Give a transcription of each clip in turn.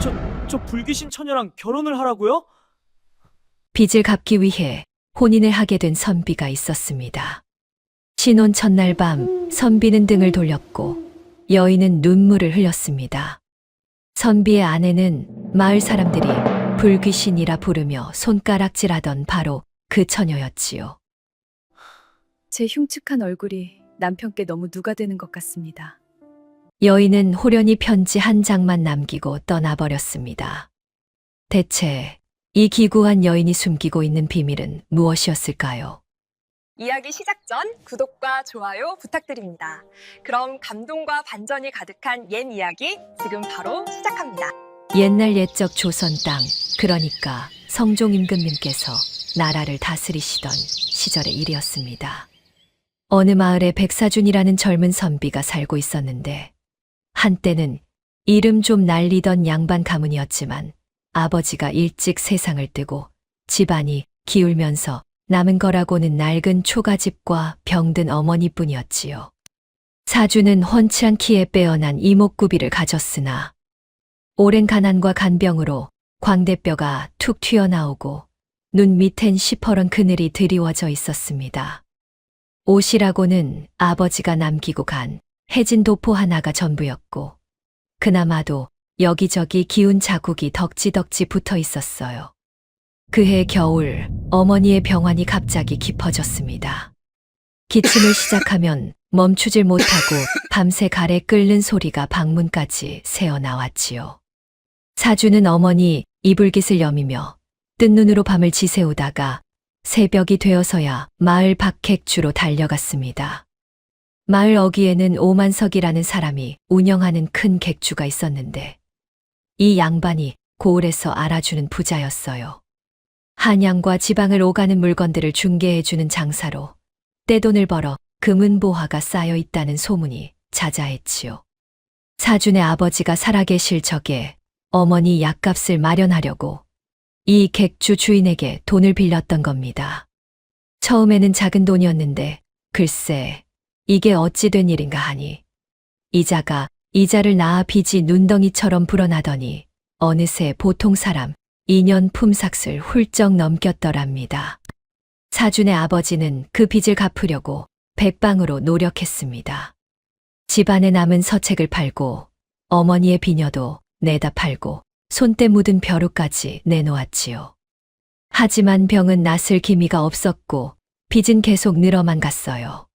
저 불귀신 처녀랑 결혼을 하라고요? 빚을 갚기 위해 혼인을 하게 된 선비가 있었습니다. 신혼 첫날 밤 선비는 등을 돌렸고 여인은 눈물을 흘렸습니다. 선비의 아내는 마을 사람들이 불귀신이라 부르며 손가락질하던 바로 그 처녀였지요. 제 흉측한 얼굴이 남편께 너무 누가 되는 것 같습니다. 여인은 호련히 편지 한 장만 남기고 떠나버렸습니다. 대체 이 기구한 여인이 숨기고 있는 비밀은 무엇이었을까요? 이야기 시작 전 구독과 좋아요 부탁드립니다. 그럼 감동과 반전이 가득한 옛 이야기 지금 바로 시작합니다. 옛날 옛적 조선 땅, 그러니까 성종 임금님께서 나라를 다스리시던 시절의 일이었습니다. 어느 마을에 백사준이라는 젊은 선비가 살고 있었는데 한때는 이름 좀 날리던 양반 가문이었지만 아버지가 일찍 세상을 뜨고 집안이 기울면서 남은 거라고는 낡은 초가집과 병든 어머니뿐이었지요. 사주는 훤치 않기에 빼어난 이목구비를 가졌으나 오랜 가난과 간병으로 광대뼈가 툭 튀어나오고 눈 밑엔 시퍼런 그늘이 드리워져 있었습니다. 옷이라고는 아버지가 남기고 간 해진 도포 하나가 전부였고 그나마도 여기저기 기운 자국이 덕지덕지 붙어 있었어요. 그해 겨울 어머니의 병환이 갑자기 깊어졌습니다. 기침을 시작하면 멈추질 못하고 밤새 가래 끓는 소리가 방문까지 새어나왔지요. 사주는 어머니 이불깃을 여미며 뜬 눈으로 밤을 지새우다가 새벽이 되어서야 마을 박객주로 달려갔습니다. 마을 어귀에는 오만석이라는 사람이 운영하는 큰 객주가 있었는데 이 양반이 고을에서 알아주는 부자였어요. 한양과 지방을 오가는 물건들을 중개해주는 장사로 떼돈을 벌어 금은보화가 쌓여 있다는 소문이 자자했지요. 사준의 아버지가 살아계실 적에 어머니 약값을 마련하려고 이 객주 주인에게 돈을 빌렸던 겁니다. 처음에는 작은 돈이었는데 글쎄 이게 어찌 된 일인가 하니 이자가 이자를 낳아 빚이 눈덩이처럼 불어나더니 어느새 보통 사람 2년 품삯을 훌쩍 넘겼더랍니다. 사준의 아버지는 그 빚을 갚으려고 백방으로 노력했습니다. 집안에 남은 서책을 팔고 어머니의 비녀도 내다 팔고 손때 묻은 벼루까지 내놓았지요. 하지만 병은 낫을 기미가 없었고 빚은 계속 늘어만 갔어요.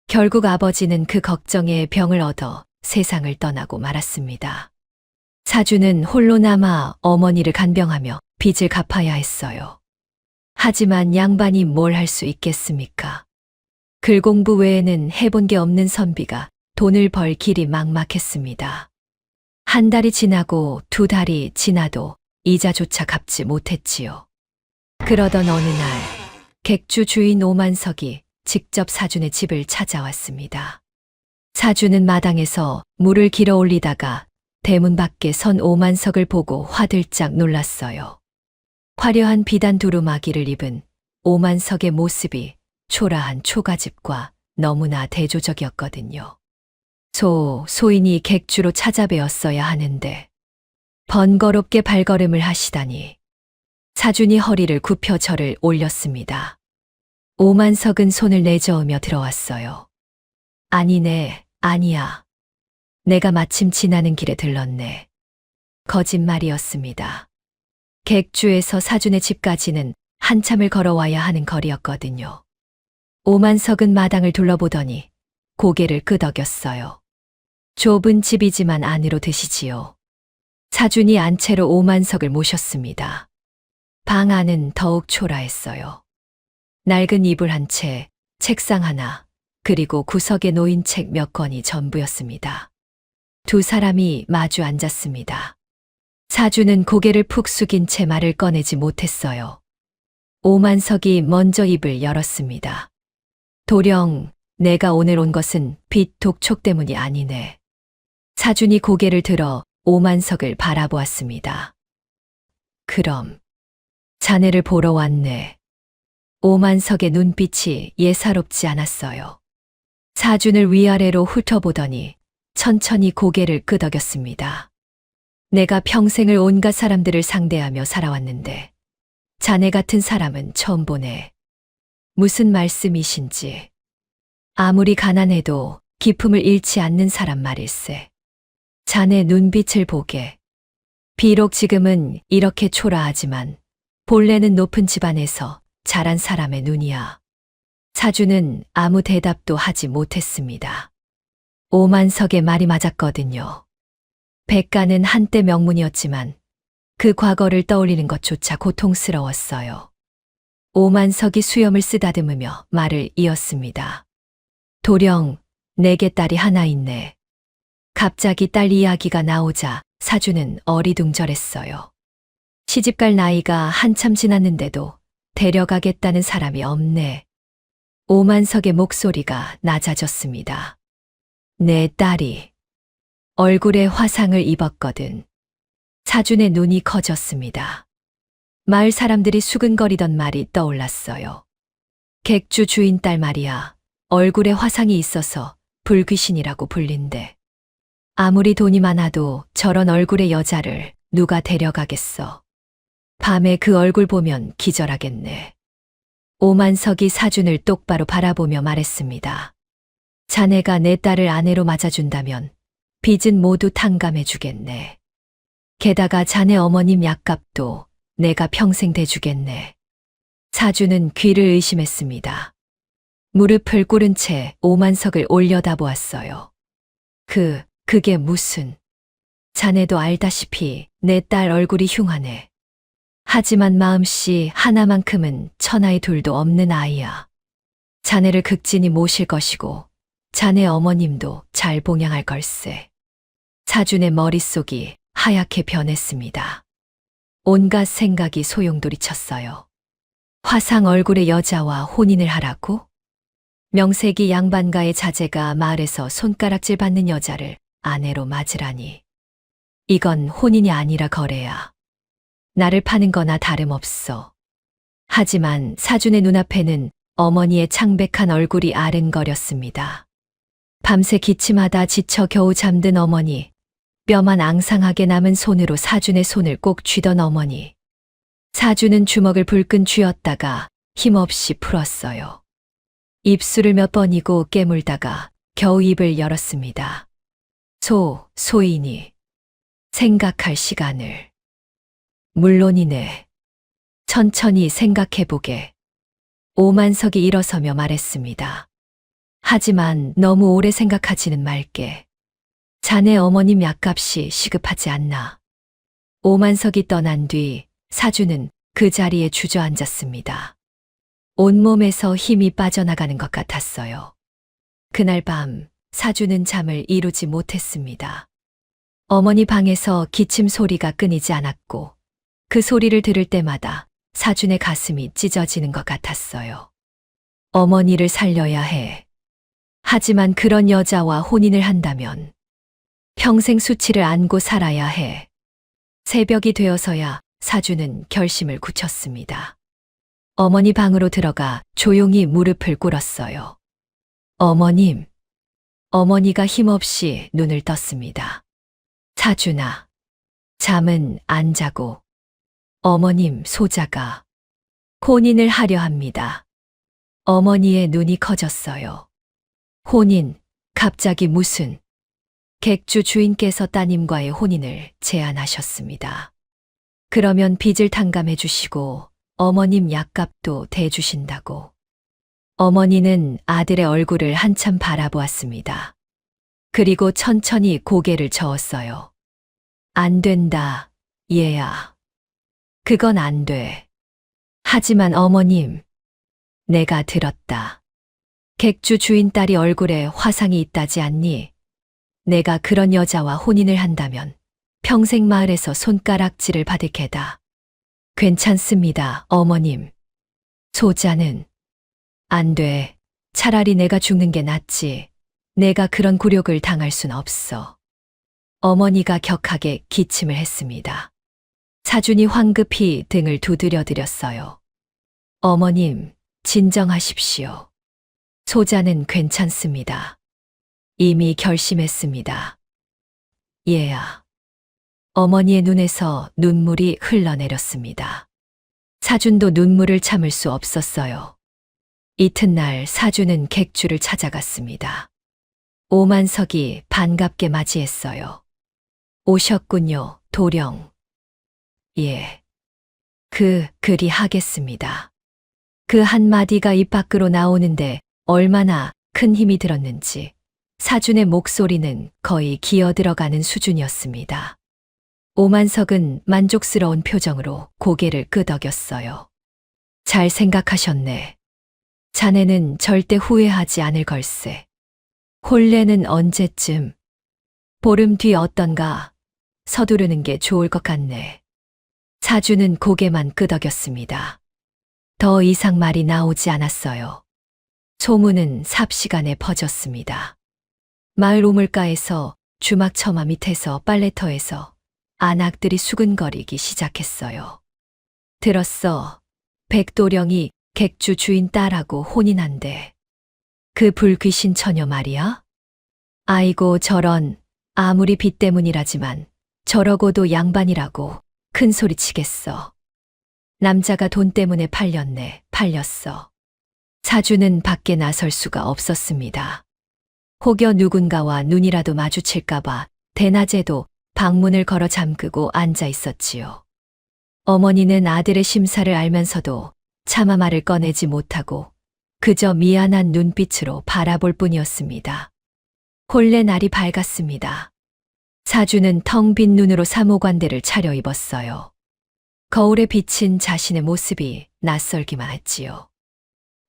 결국 아버지는 그 걱정에 병을 얻어 세상을 떠나고 말았습니다. 사주는 홀로 남아 어머니를 간병하며 빚을 갚아야 했어요. 하지만 양반이 뭘 할 수 있겠습니까? 글 공부 외에는 해본 게 없는 선비가 돈을 벌 길이 막막했습니다. 한 달이 지나고 두 달이 지나도 이자조차 갚지 못했지요. 그러던 어느 날 객주 주인 오만석이 직접 사준의 집을 찾아왔습니다. 사주는 마당에서 물을 길어 올리다가 대문 밖에 선 오만석을 보고 화들짝 놀랐어요. 화려한 비단 두루마기를 입은 오만석의 모습이 초라한 초가집과 너무나 대조적이었거든요. 소인이 객주로 찾아뵈었어야 하는데 번거롭게 발걸음을 하시다니. 사준이 허리를 굽혀 절을 올렸습니다. 오만석은 손을 내저으며 들어왔어요. 아니네, 아니야. 내가 마침 지나는 길에 들렀네. 거짓말이었습니다. 객주에서 사준의 집까지는 한참을 걸어와야 하는 거리였거든요. 오만석은 마당을 둘러보더니 고개를 끄덕였어요. 좁은 집이지만 안으로 드시지요. 사준이 안채로 오만석을 모셨습니다. 방 안은 더욱 초라했어요. 낡은 이불 한 채, 책상 하나, 그리고 구석에 놓인 책 몇 권이 전부였습니다. 두 사람이 마주 앉았습니다. 사주는 고개를 푹 숙인 채 말을 꺼내지 못했어요. 오만석이 먼저 입을 열었습니다. 도령, 내가 오늘 온 것은 빚 독촉 때문이 아니네. 사준이 고개를 들어 오만석을 바라보았습니다. 그럼, 자네를 보러 왔네. 오만석의 눈빛이 예사롭지 않았어요. 사준을 위아래로 훑어보더니 천천히 고개를 끄덕였습니다. 내가 평생을 온갖 사람들을 상대하며 살아왔는데 자네 같은 사람은 처음 보네. 무슨 말씀이신지. 아무리 가난해도 기품을 잃지 않는 사람 말일세. 자네 눈빛을 보게. 비록 지금은 이렇게 초라하지만 본래는 높은 집안에서 자란 사람의 눈이야. 사주는 아무 대답도 하지 못했습니다. 오만석의 말이 맞았거든요. 백가는 한때 명문이었지만 그 과거를 떠올리는 것조차 고통스러웠어요. 오만석이 수염을 쓰다듬으며 말을 이었습니다. 도령, 내게 딸이 하나 있네. 갑자기 딸 이야기가 나오자 사주는 어리둥절했어요. 시집갈 나이가 한참 지났는데도 데려가겠다는 사람이 없네. 오만석의 목소리가 낮아졌습니다. 내 딸이 얼굴에 화상을 입었거든. 사준의 눈이 커졌습니다. 마을 사람들이 수근거리던 말이 떠올랐어요. 객주 주인 딸 말이야. 얼굴에 화상이 있어서 불귀신이라고 불린대. 아무리 돈이 많아도 저런 얼굴의 여자를 누가 데려가겠어. 밤에 그 얼굴 보면 기절하겠네. 오만석이 사준을 똑바로 바라보며 말했습니다. 자네가 내 딸을 아내로 맞아준다면 빚은 모두 탕감해주겠네. 게다가 자네 어머님 약값도 내가 평생 대주겠네. 사주는 귀를 의심했습니다. 무릎을 꿇은 채 오만석을 올려다보았어요. 그게 무슨. 자네도 알다시피 내 딸 얼굴이 흉하네. 하지만 마음씨 하나만큼은 천하의 둘도 없는 아이야. 자네를 극진히 모실 것이고 자네 어머님도 잘 봉양할 걸세. 사준의 머릿속이 하얗게 변했습니다. 온갖 생각이 소용돌이쳤어요. 화상 얼굴의 여자와 혼인을 하라고? 명색이 양반가의 자제가 마을에서 손가락질 받는 여자를 아내로 맞으라니. 이건 혼인이 아니라 거래야. 나를 파는 거나 다름없어. 하지만 사준의 눈앞에는 어머니의 창백한 얼굴이 아른거렸습니다. 밤새 기침하다 지쳐 겨우 잠든 어머니, 뼈만 앙상하게 남은 손으로 사준의 손을 꼭 쥐던 어머니. 사준은 주먹을 불끈 쥐었다가 힘없이 풀었어요. 입술을 몇 번이고 깨물다가 겨우 입을 열었습니다. 소인이 생각할 시간을. 물론이네. 천천히 생각해보게. 오만석이 일어서며 말했습니다. 하지만 너무 오래 생각하지는 말게. 자네 어머님 약값이 시급하지 않나. 오만석이 떠난 뒤 사주는 그 자리에 주저앉았습니다. 온몸에서 힘이 빠져나가는 것 같았어요. 그날 밤 사주는 잠을 이루지 못했습니다. 어머니 방에서 기침 소리가 끊이지 않았고 그 소리를 들을 때마다 사준의 가슴이 찢어지는 것 같았어요. 어머니를 살려야 해. 하지만 그런 여자와 혼인을 한다면 평생 수치를 안고 살아야 해. 새벽이 되어서야 사주는 결심을 굳혔습니다. 어머니 방으로 들어가 조용히 무릎을 꿇었어요. 어머님. 어머니가 힘없이 눈을 떴습니다. 사준아. 잠은 안 자고. 어머님 소자가 혼인을 하려 합니다. 어머니의 눈이 커졌어요. 혼인, 갑자기 무슨. 객주 주인께서 따님과의 혼인을 제안하셨습니다. 그러면 빚을 탕감해 주시고 어머님 약값도 대주신다고. 어머니는 아들의 얼굴을 한참 바라보았습니다. 그리고 천천히 고개를 저었어요. 안 된다, 얘야. 그건 안 돼. 하지만 어머님, 내가 들었다. 객주 주인 딸이 얼굴에 화상이 있다지 않니? 내가 그런 여자와 혼인을 한다면 평생 마을에서 손가락질을 받을 게다. 괜찮습니다, 어머님. 소자는 안 돼. 차라리 내가 죽는 게 낫지. 내가 그런 굴욕을 당할 순 없어. 어머니가 격하게 기침을 했습니다. 사준이 황급히 등을 두드려드렸어요. 어머님, 진정하십시오. 소자는 괜찮습니다. 이미 결심했습니다. 얘야. 어머니의 눈에서 눈물이 흘러내렸습니다. 사준도 눈물을 참을 수 없었어요. 이튿날 사주는 객주를 찾아갔습니다. 오만석이 반갑게 맞이했어요. 오셨군요, 도령. 예. 그리 하겠습니다. 그 한마디가 입 밖으로 나오는데 얼마나 큰 힘이 들었는지 사준의 목소리는 거의 기어 들어가는 수준이었습니다. 오만석은 만족스러운 표정으로 고개를 끄덕였어요. 잘 생각하셨네. 자네는 절대 후회하지 않을 걸세. 혼례는 언제쯤? 보름 뒤 어떤가? 서두르는 게 좋을 것 같네. 사주는 고개만 끄덕였습니다. 더 이상 말이 나오지 않았어요. 소문은 삽시간에 퍼졌습니다. 마을 우물가에서 주막 처마 밑에서 빨래터에서 안악들이 수근거리기 시작했어요. 들었어. 백도령이 객주 주인 딸하고 혼인한대. 그 불귀신 처녀 말이야? 아이고 저런, 아무리 빚 때문이라지만 저러고도 양반이라고 큰 소리 치겠어. 남자가 돈 때문에 팔렸어. 사주는 밖에 나설 수가 없었습니다. 혹여 누군가와 눈이라도 마주칠까봐 대낮에도 방문을 걸어 잠그고 앉아 있었지요. 어머니는 아들의 심사를 알면서도 차마 말을 꺼내지 못하고 그저 미안한 눈빛으로 바라볼 뿐이었습니다. 혼례 날이 밝았습니다. 사주는 텅 빈 눈으로 사모관대를 차려입었어요. 거울에 비친 자신의 모습이 낯설기만 했지요.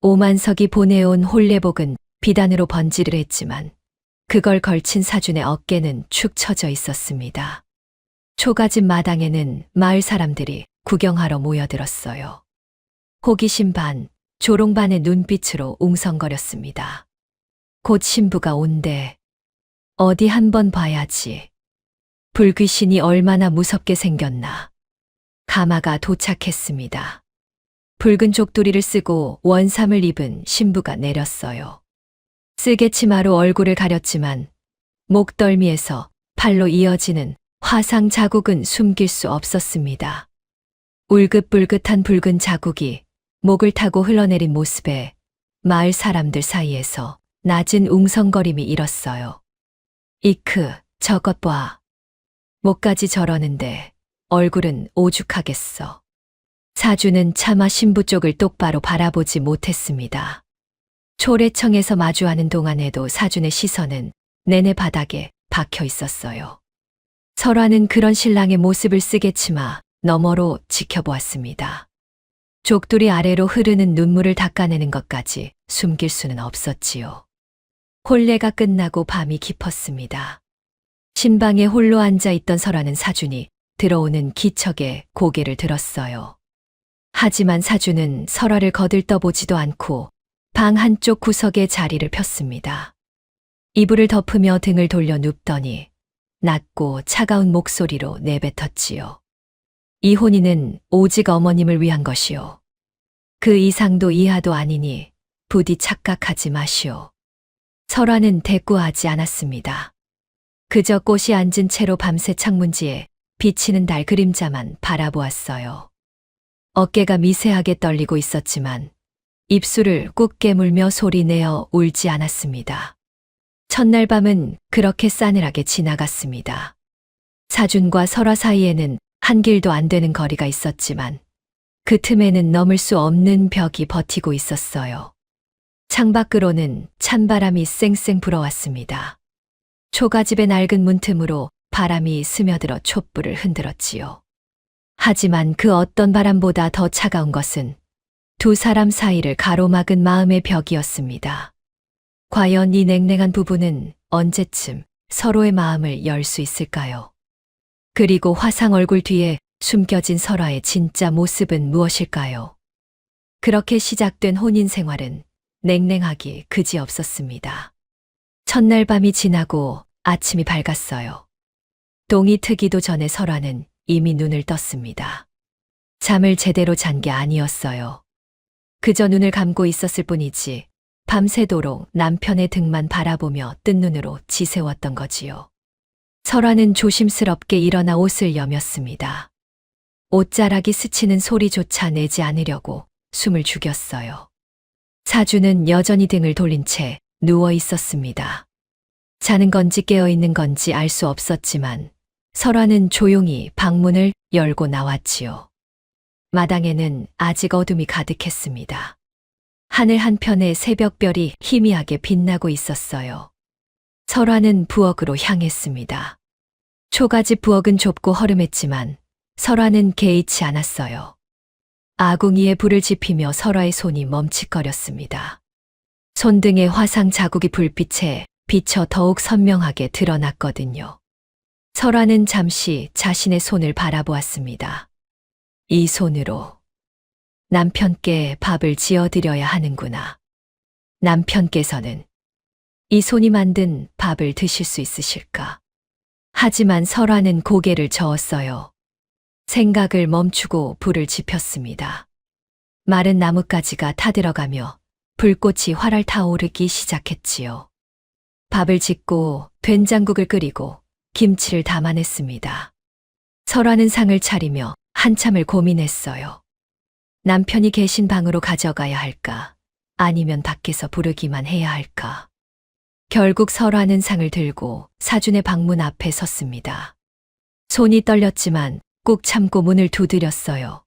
오만석이 보내온 혼례복은 비단으로 번지를 했지만 그걸 걸친 사준의 어깨는 축 처져 있었습니다. 초가집 마당에는 마을 사람들이 구경하러 모여들었어요. 호기심 반, 조롱 반의 눈빛으로 웅성거렸습니다. 곧 신부가 온대. 어디 한번 봐야지. 불귀신이 얼마나 무섭게 생겼나. 가마가 도착했습니다. 붉은 족두리를 쓰고 원삼을 입은 신부가 내렸어요. 쓸개 치마로 얼굴을 가렸지만 목덜미에서 팔로 이어지는 화상 자국은 숨길 수 없었습니다. 울긋불긋한 붉은 자국이 목을 타고 흘러내린 모습에 마을 사람들 사이에서 낮은 웅성거림이 일었어요. 이크, 저것 봐. 목까지 저러는데 얼굴은 오죽하겠어. 사주는 차마 신부 쪽을 똑바로 바라보지 못했습니다. 초래청에서 마주하는 동안에도 사준의 시선은 내내 바닥에 박혀 있었어요. 설화는 그런 신랑의 모습을 쓰겠지마 너머로 지켜보았습니다. 족두리 아래로 흐르는 눈물을 닦아내는 것까지 숨길 수는 없었지요. 혼례가 끝나고 밤이 깊었습니다. 신방에 홀로 앉아 있던 설화는 사준이 들어오는 기척에 고개를 들었어요. 하지만 사준은 설화를 거들떠보지도 않고 방 한쪽 구석에 자리를 폈습니다. 이불을 덮으며 등을 돌려 눕더니 낮고 차가운 목소리로 내뱉었지요. 이 혼인은 오직 어머님을 위한 것이오. 그 이상도 이하도 아니니 부디 착각하지 마시오. 설화는 대꾸하지 않았습니다. 그저 꽃이 앉은 채로 밤새 창문지에 비치는 달 그림자만 바라보았어요. 어깨가 미세하게 떨리고 있었지만 입술을 꾹 깨물며 소리내어 울지 않았습니다. 첫날 밤은 그렇게 싸늘하게 지나갔습니다. 사준과 설화 사이에는 한 길도 안 되는 거리가 있었지만 그 틈에는 넘을 수 없는 벽이 버티고 있었어요. 창밖으로는 찬바람이 쌩쌩 불어왔습니다. 초가집의 낡은 문틈으로 바람이 스며들어 촛불을 흔들었지요. 하지만 그 어떤 바람보다 더 차가운 것은 두 사람 사이를 가로막은 마음의 벽이었습니다. 과연 이 냉랭한 부부는 언제쯤 서로의 마음을 열 수 있을까요? 그리고 화상 얼굴 뒤에 숨겨진 설화의 진짜 모습은 무엇일까요? 그렇게 시작된 혼인 생활은 냉랭하기 그지없었습니다. 첫날 밤이 지나고 아침이 밝았어요. 동이 트기도 전에 설화는 이미 눈을 떴습니다. 잠을 제대로 잔 게 아니었어요. 그저 눈을 감고 있었을 뿐이지 밤새도록 남편의 등만 바라보며 뜬 눈으로 지새웠던 거지요. 설화는 조심스럽게 일어나 옷을 여몄습니다. 옷자락이 스치는 소리조차 내지 않으려고 숨을 죽였어요. 사주는 여전히 등을 돌린 채 누워 있었습니다. 자는 건지 깨어 있는 건지 알 수 없었지만 설화는 조용히 방문을 열고 나왔지요. 마당에는 아직 어둠이 가득했습니다. 하늘 한편에 새벽별이 희미하게 빛나고 있었어요. 설화는 부엌으로 향했습니다. 초가집 부엌은 좁고 허름했지만 설화는 개의치 않았어요. 아궁이에 불을 지피며 설화의 손이 멈칫거렸습니다. 손등의 화상 자국이 불빛에 비쳐 더욱 선명하게 드러났거든요. 설화는 잠시 자신의 손을 바라보았습니다. 이 손으로 남편께 밥을 지어드려야 하는구나. 남편께서는 이 손이 만든 밥을 드실 수 있으실까? 하지만 설화는 고개를 저었어요. 생각을 멈추고 불을 지폈습니다. 마른 나뭇가지가 타들어가며 불꽃이 활활 타오르기 시작했지요. 밥을 짓고 된장국을 끓이고 김치를 담아냈습니다. 설화는 상을 차리며 한참을 고민했어요. 남편이 계신 방으로 가져가야 할까? 아니면 밖에서 부르기만 해야 할까? 결국 설화는 상을 들고 사준의 방문 앞에 섰습니다. 손이 떨렸지만 꾹 참고 문을 두드렸어요.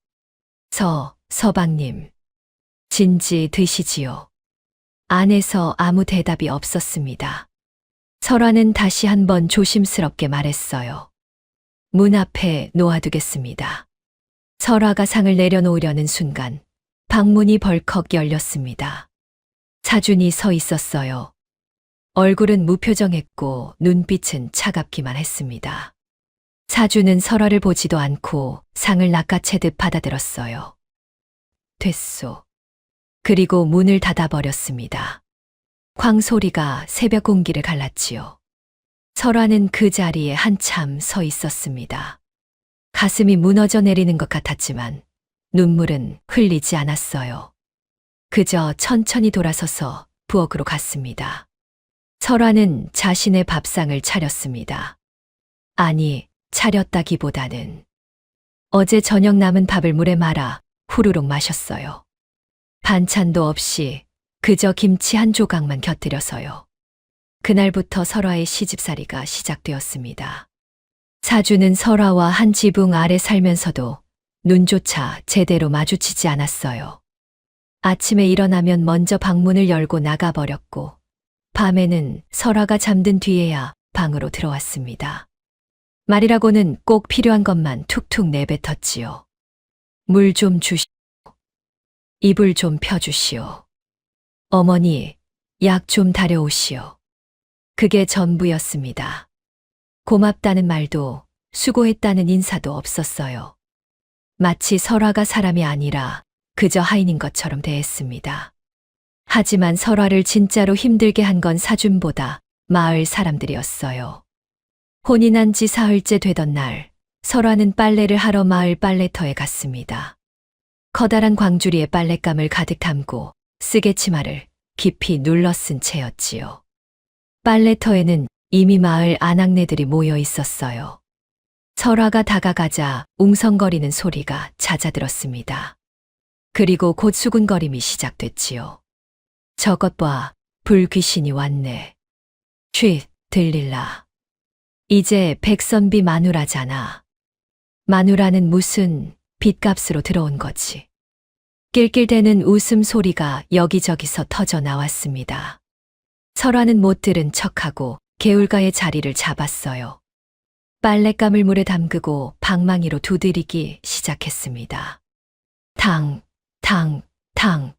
서방님. 진지 드시지요. 안에서 아무 대답이 없었습니다. 설화는 다시 한번 조심스럽게 말했어요. 문 앞에 놓아두겠습니다. 설화가 상을 내려놓으려는 순간 방문이 벌컥 열렸습니다. 사준이 서 있었어요. 얼굴은 무표정했고 눈빛은 차갑기만 했습니다. 사준은 설화를 보지도 않고 상을 낚아채듯 받아들었어요. 됐소. 그리고 문을 닫아버렸습니다. 쾅 소리가 새벽 공기를 갈랐지요. 설화는 그 자리에 한참 서 있었습니다. 가슴이 무너져 내리는 것 같았지만 눈물은 흘리지 않았어요. 그저 천천히 돌아서서 부엌으로 갔습니다. 설화는 자신의 밥상을 차렸습니다. 아니, 차렸다기보다는 어제 저녁 남은 밥을 물에 말아 후루룩 마셨어요. 반찬도 없이 그저 김치 한 조각만 곁들여서요. 그날부터 설화의 시집살이가 시작되었습니다. 사주는 설화와 한 지붕 아래 살면서도 눈조차 제대로 마주치지 않았어요. 아침에 일어나면 먼저 방문을 열고 나가버렸고 밤에는 설화가 잠든 뒤에야 방으로 들어왔습니다. 말이라고는 꼭 필요한 것만 툭툭 내뱉었지요. 물 좀 주시오. 이불 좀 펴주시오. 어머니, 약 좀 다려오시오. 그게 전부였습니다. 고맙다는 말도 수고했다는 인사도 없었어요. 마치 설화가 사람이 아니라 그저 하인인 것처럼 대했습니다. 하지만 설화를 진짜로 힘들게 한 건 사준보다 마을 사람들이었어요. 혼이 난 지 사흘째 되던 날, 설화는 빨래를 하러 마을 빨래터에 갔습니다. 커다란 광주리에 빨랫감을 가득 담고 쓰개치마를 깊이 눌러 쓴 채였지요. 빨래터에는 이미 마을 아낙네들이 모여 있었어요. 설화가 다가가자 웅성거리는 소리가 잦아들었습니다. 그리고 곧 수군거림이 시작됐지요. 저것 봐, 불귀신이 왔네. 쉿, 들릴라. 이제 백선비 마누라잖아. 마누라는 무슨 빚값으로 들어온 거지. 낄낄대는 웃음소리가 여기저기서 터져 나왔습니다. 설화는 못 들은 척하고 개울가의 자리를 잡았어요. 빨랫감을 물에 담그고 방망이로 두드리기 시작했습니다. 탕, 탕, 탕.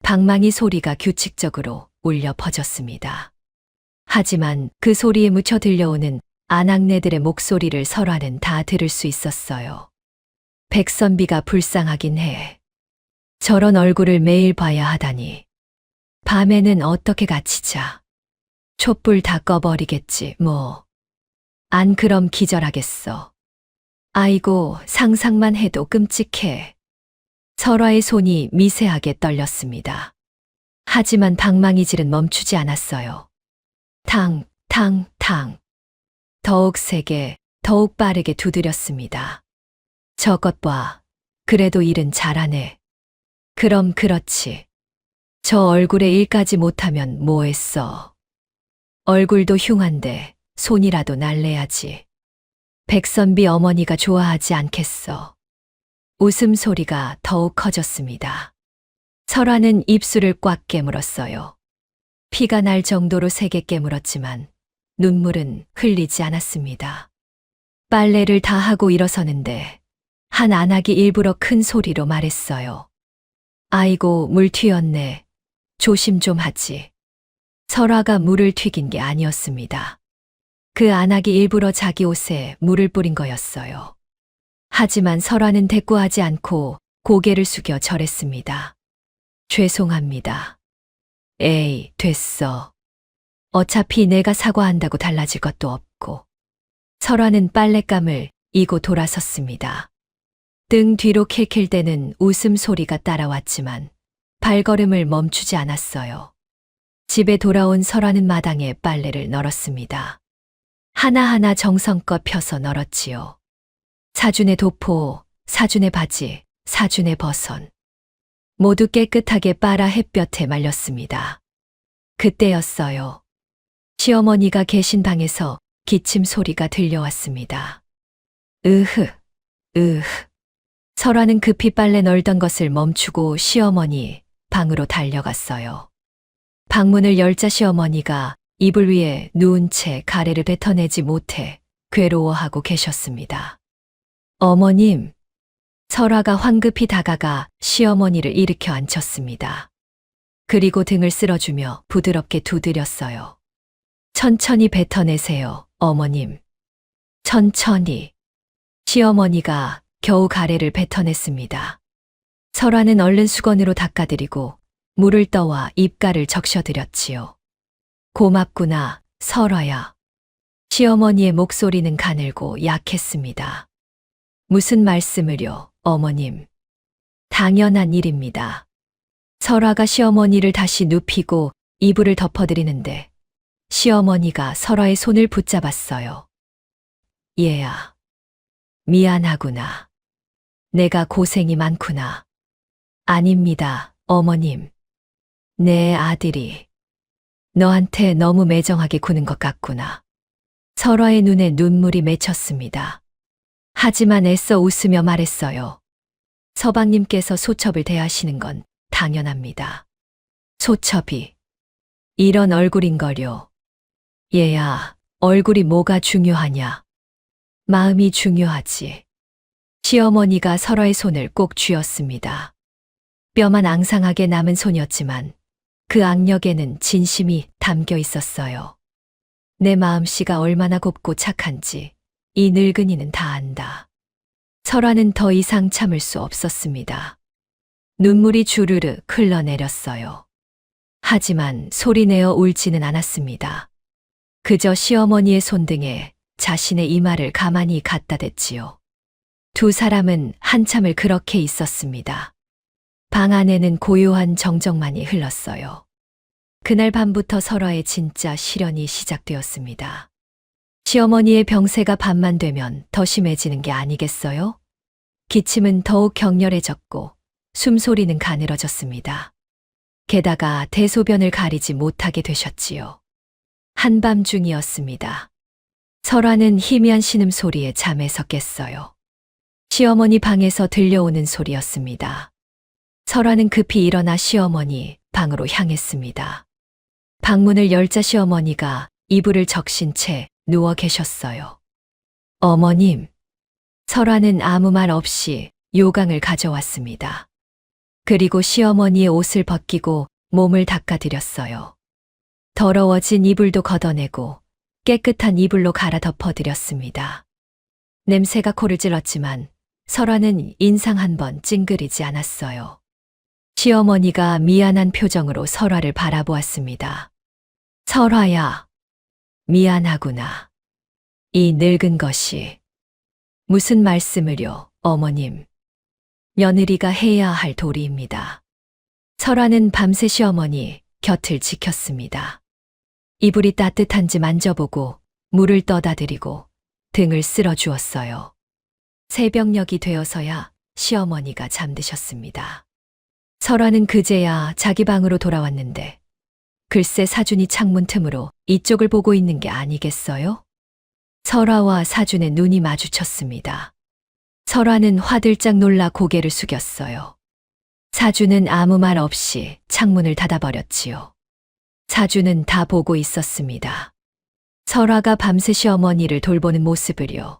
방망이 소리가 규칙적으로 울려 퍼졌습니다. 하지만 그 소리에 묻혀 들려오는 아낙네들의 목소리를 설화는 다 들을 수 있었어요. 백선비가 불쌍하긴 해. 저런 얼굴을 매일 봐야 하다니. 밤에는 어떻게 같이 자? 촛불 다 꺼버리겠지, 뭐. 안 그럼 기절하겠어. 아이고, 상상만 해도 끔찍해. 설화의 손이 미세하게 떨렸습니다. 하지만 방망이질은 멈추지 않았어요. 탕, 탕, 탕. 더욱 세게, 더욱 빠르게 두드렸습니다. 저것 봐. 그래도 일은 잘하네. 그럼 그렇지. 저 얼굴에 일까지 못하면 뭐했어. 얼굴도 흉한데 손이라도 날래야지. 백선비 어머니가 좋아하지 않겠어. 웃음소리가 더욱 커졌습니다. 설화는 입술을 꽉 깨물었어요. 피가 날 정도로 세게 깨물었지만 눈물은 흘리지 않았습니다. 빨래를 다 하고 일어서는데 한 안악이 일부러 큰 소리로 말했어요. 아이고, 물 튀었네. 조심 좀 하지. 설화가 물을 튀긴 게 아니었습니다. 그 안악이 일부러 자기 옷에 물을 뿌린 거였어요. 하지만 설화는 대꾸하지 않고 고개를 숙여 절했습니다. 죄송합니다. 에이, 됐어. 어차피 내가 사과한다고 달라질 것도 없고. 설화는 빨랫감을 이고 돌아섰습니다. 등 뒤로 킬킬대는 웃음소리가 따라왔지만 발걸음을 멈추지 않았어요. 집에 돌아온 설화는 마당에 빨래를 널었습니다. 하나하나 정성껏 펴서 널었지요. 사준의 도포, 사준의 바지, 사준의 버선. 모두 깨끗하게 빨아 햇볕에 말렸습니다. 그때였어요. 시어머니가 계신 방에서 기침 소리가 들려왔습니다. 으흐, 으흐. 설화는 급히 빨래 널던 것을 멈추고 시어머니 방으로 달려갔어요. 방문을 열자 시어머니가 이불 위에 누운 채 가래를 뱉어내지 못해 괴로워하고 계셨습니다. 어머님. 설화가 황급히 다가가 시어머니를 일으켜 앉혔습니다. 그리고 등을 쓸어주며 부드럽게 두드렸어요. 천천히 뱉어내세요, 어머님. 천천히. 시어머니가 겨우 가래를 뱉어냈습니다. 설화는 얼른 수건으로 닦아드리고 물을 떠와 입가를 적셔드렸지요. 고맙구나, 설화야. 시어머니의 목소리는 가늘고 약했습니다. 무슨 말씀을요, 어머님. 당연한 일입니다. 설화가 시어머니를 다시 눕히고 이불을 덮어드리는데 시어머니가 설화의 손을 붙잡았어요. 얘야, 미안하구나. 내가 고생이 많구나. 아닙니다, 어머님. 내 아들이 너한테 너무 매정하게 구는 것 같구나. 설화의 눈에 눈물이 맺혔습니다. 하지만 애써 웃으며 말했어요. 서방님께서 소첩을 대하시는 건 당연합니다. 소첩이 이런 얼굴인걸요. 얘야, 얼굴이 뭐가 중요하냐. 마음이 중요하지. 시어머니가 설화의 손을 꼭 쥐었습니다. 뼈만 앙상하게 남은 손이었지만 그 악력에는 진심이 담겨 있었어요. 내 마음씨가 얼마나 곱고 착한지 이 늙은이는 다 안다. 설화는 더 이상 참을 수 없었습니다. 눈물이 주르르 흘러내렸어요. 하지만 소리내어 울지는 않았습니다. 그저 시어머니의 손등에 자신의 이마를 가만히 갖다 댔지요. 두 사람은 한참을 그렇게 있었습니다. 방 안에는 고요한 정적만이 흘렀어요. 그날 밤부터 설화의 진짜 시련이 시작되었습니다. 시어머니의 병세가 밤만 되면 더 심해지는 게 아니겠어요? 기침은 더욱 격렬해졌고 숨소리는 가늘어졌습니다. 게다가 대소변을 가리지 못하게 되셨지요. 한밤중이었습니다. 설화는 희미한 신음소리에 잠에서 깼어요. 시어머니 방에서 들려오는 소리였습니다. 설화는 급히 일어나 시어머니 방으로 향했습니다. 방문을 열자 시어머니가 이불을 적신 채 누워 계셨어요. 어머님. 설화는 아무 말 없이 요강을 가져왔습니다. 그리고 시어머니의 옷을 벗기고 몸을 닦아드렸어요. 더러워진 이불도 걷어내고 깨끗한 이불로 갈아 덮어드렸습니다. 냄새가 코를 찔렀지만 설화는 인상 한 번 찡그리지 않았어요. 시어머니가 미안한 표정으로 설화를 바라보았습니다. 설화야, 미안하구나. 이 늙은 것이. 무슨 말씀을요, 어머님. 며느리가 해야 할 도리입니다. 설화는 밤새 시어머니 곁을 지켰습니다. 이불이 따뜻한지 만져보고 물을 떠다 드리고 등을 쓸어 주었어요. 새벽녘이 되어서야 시어머니가 잠드셨습니다. 설화는 그제야 자기 방으로 돌아왔는데 글쎄 사준이 창문 틈으로 이쪽을 보고 있는 게 아니겠어요? 설화와 사준의 눈이 마주쳤습니다. 설화는 화들짝 놀라 고개를 숙였어요. 사준은 아무 말 없이 창문을 닫아버렸지요. 사준은 다 보고 있었습니다. 설화가 밤새 시어머니를 돌보는 모습을요.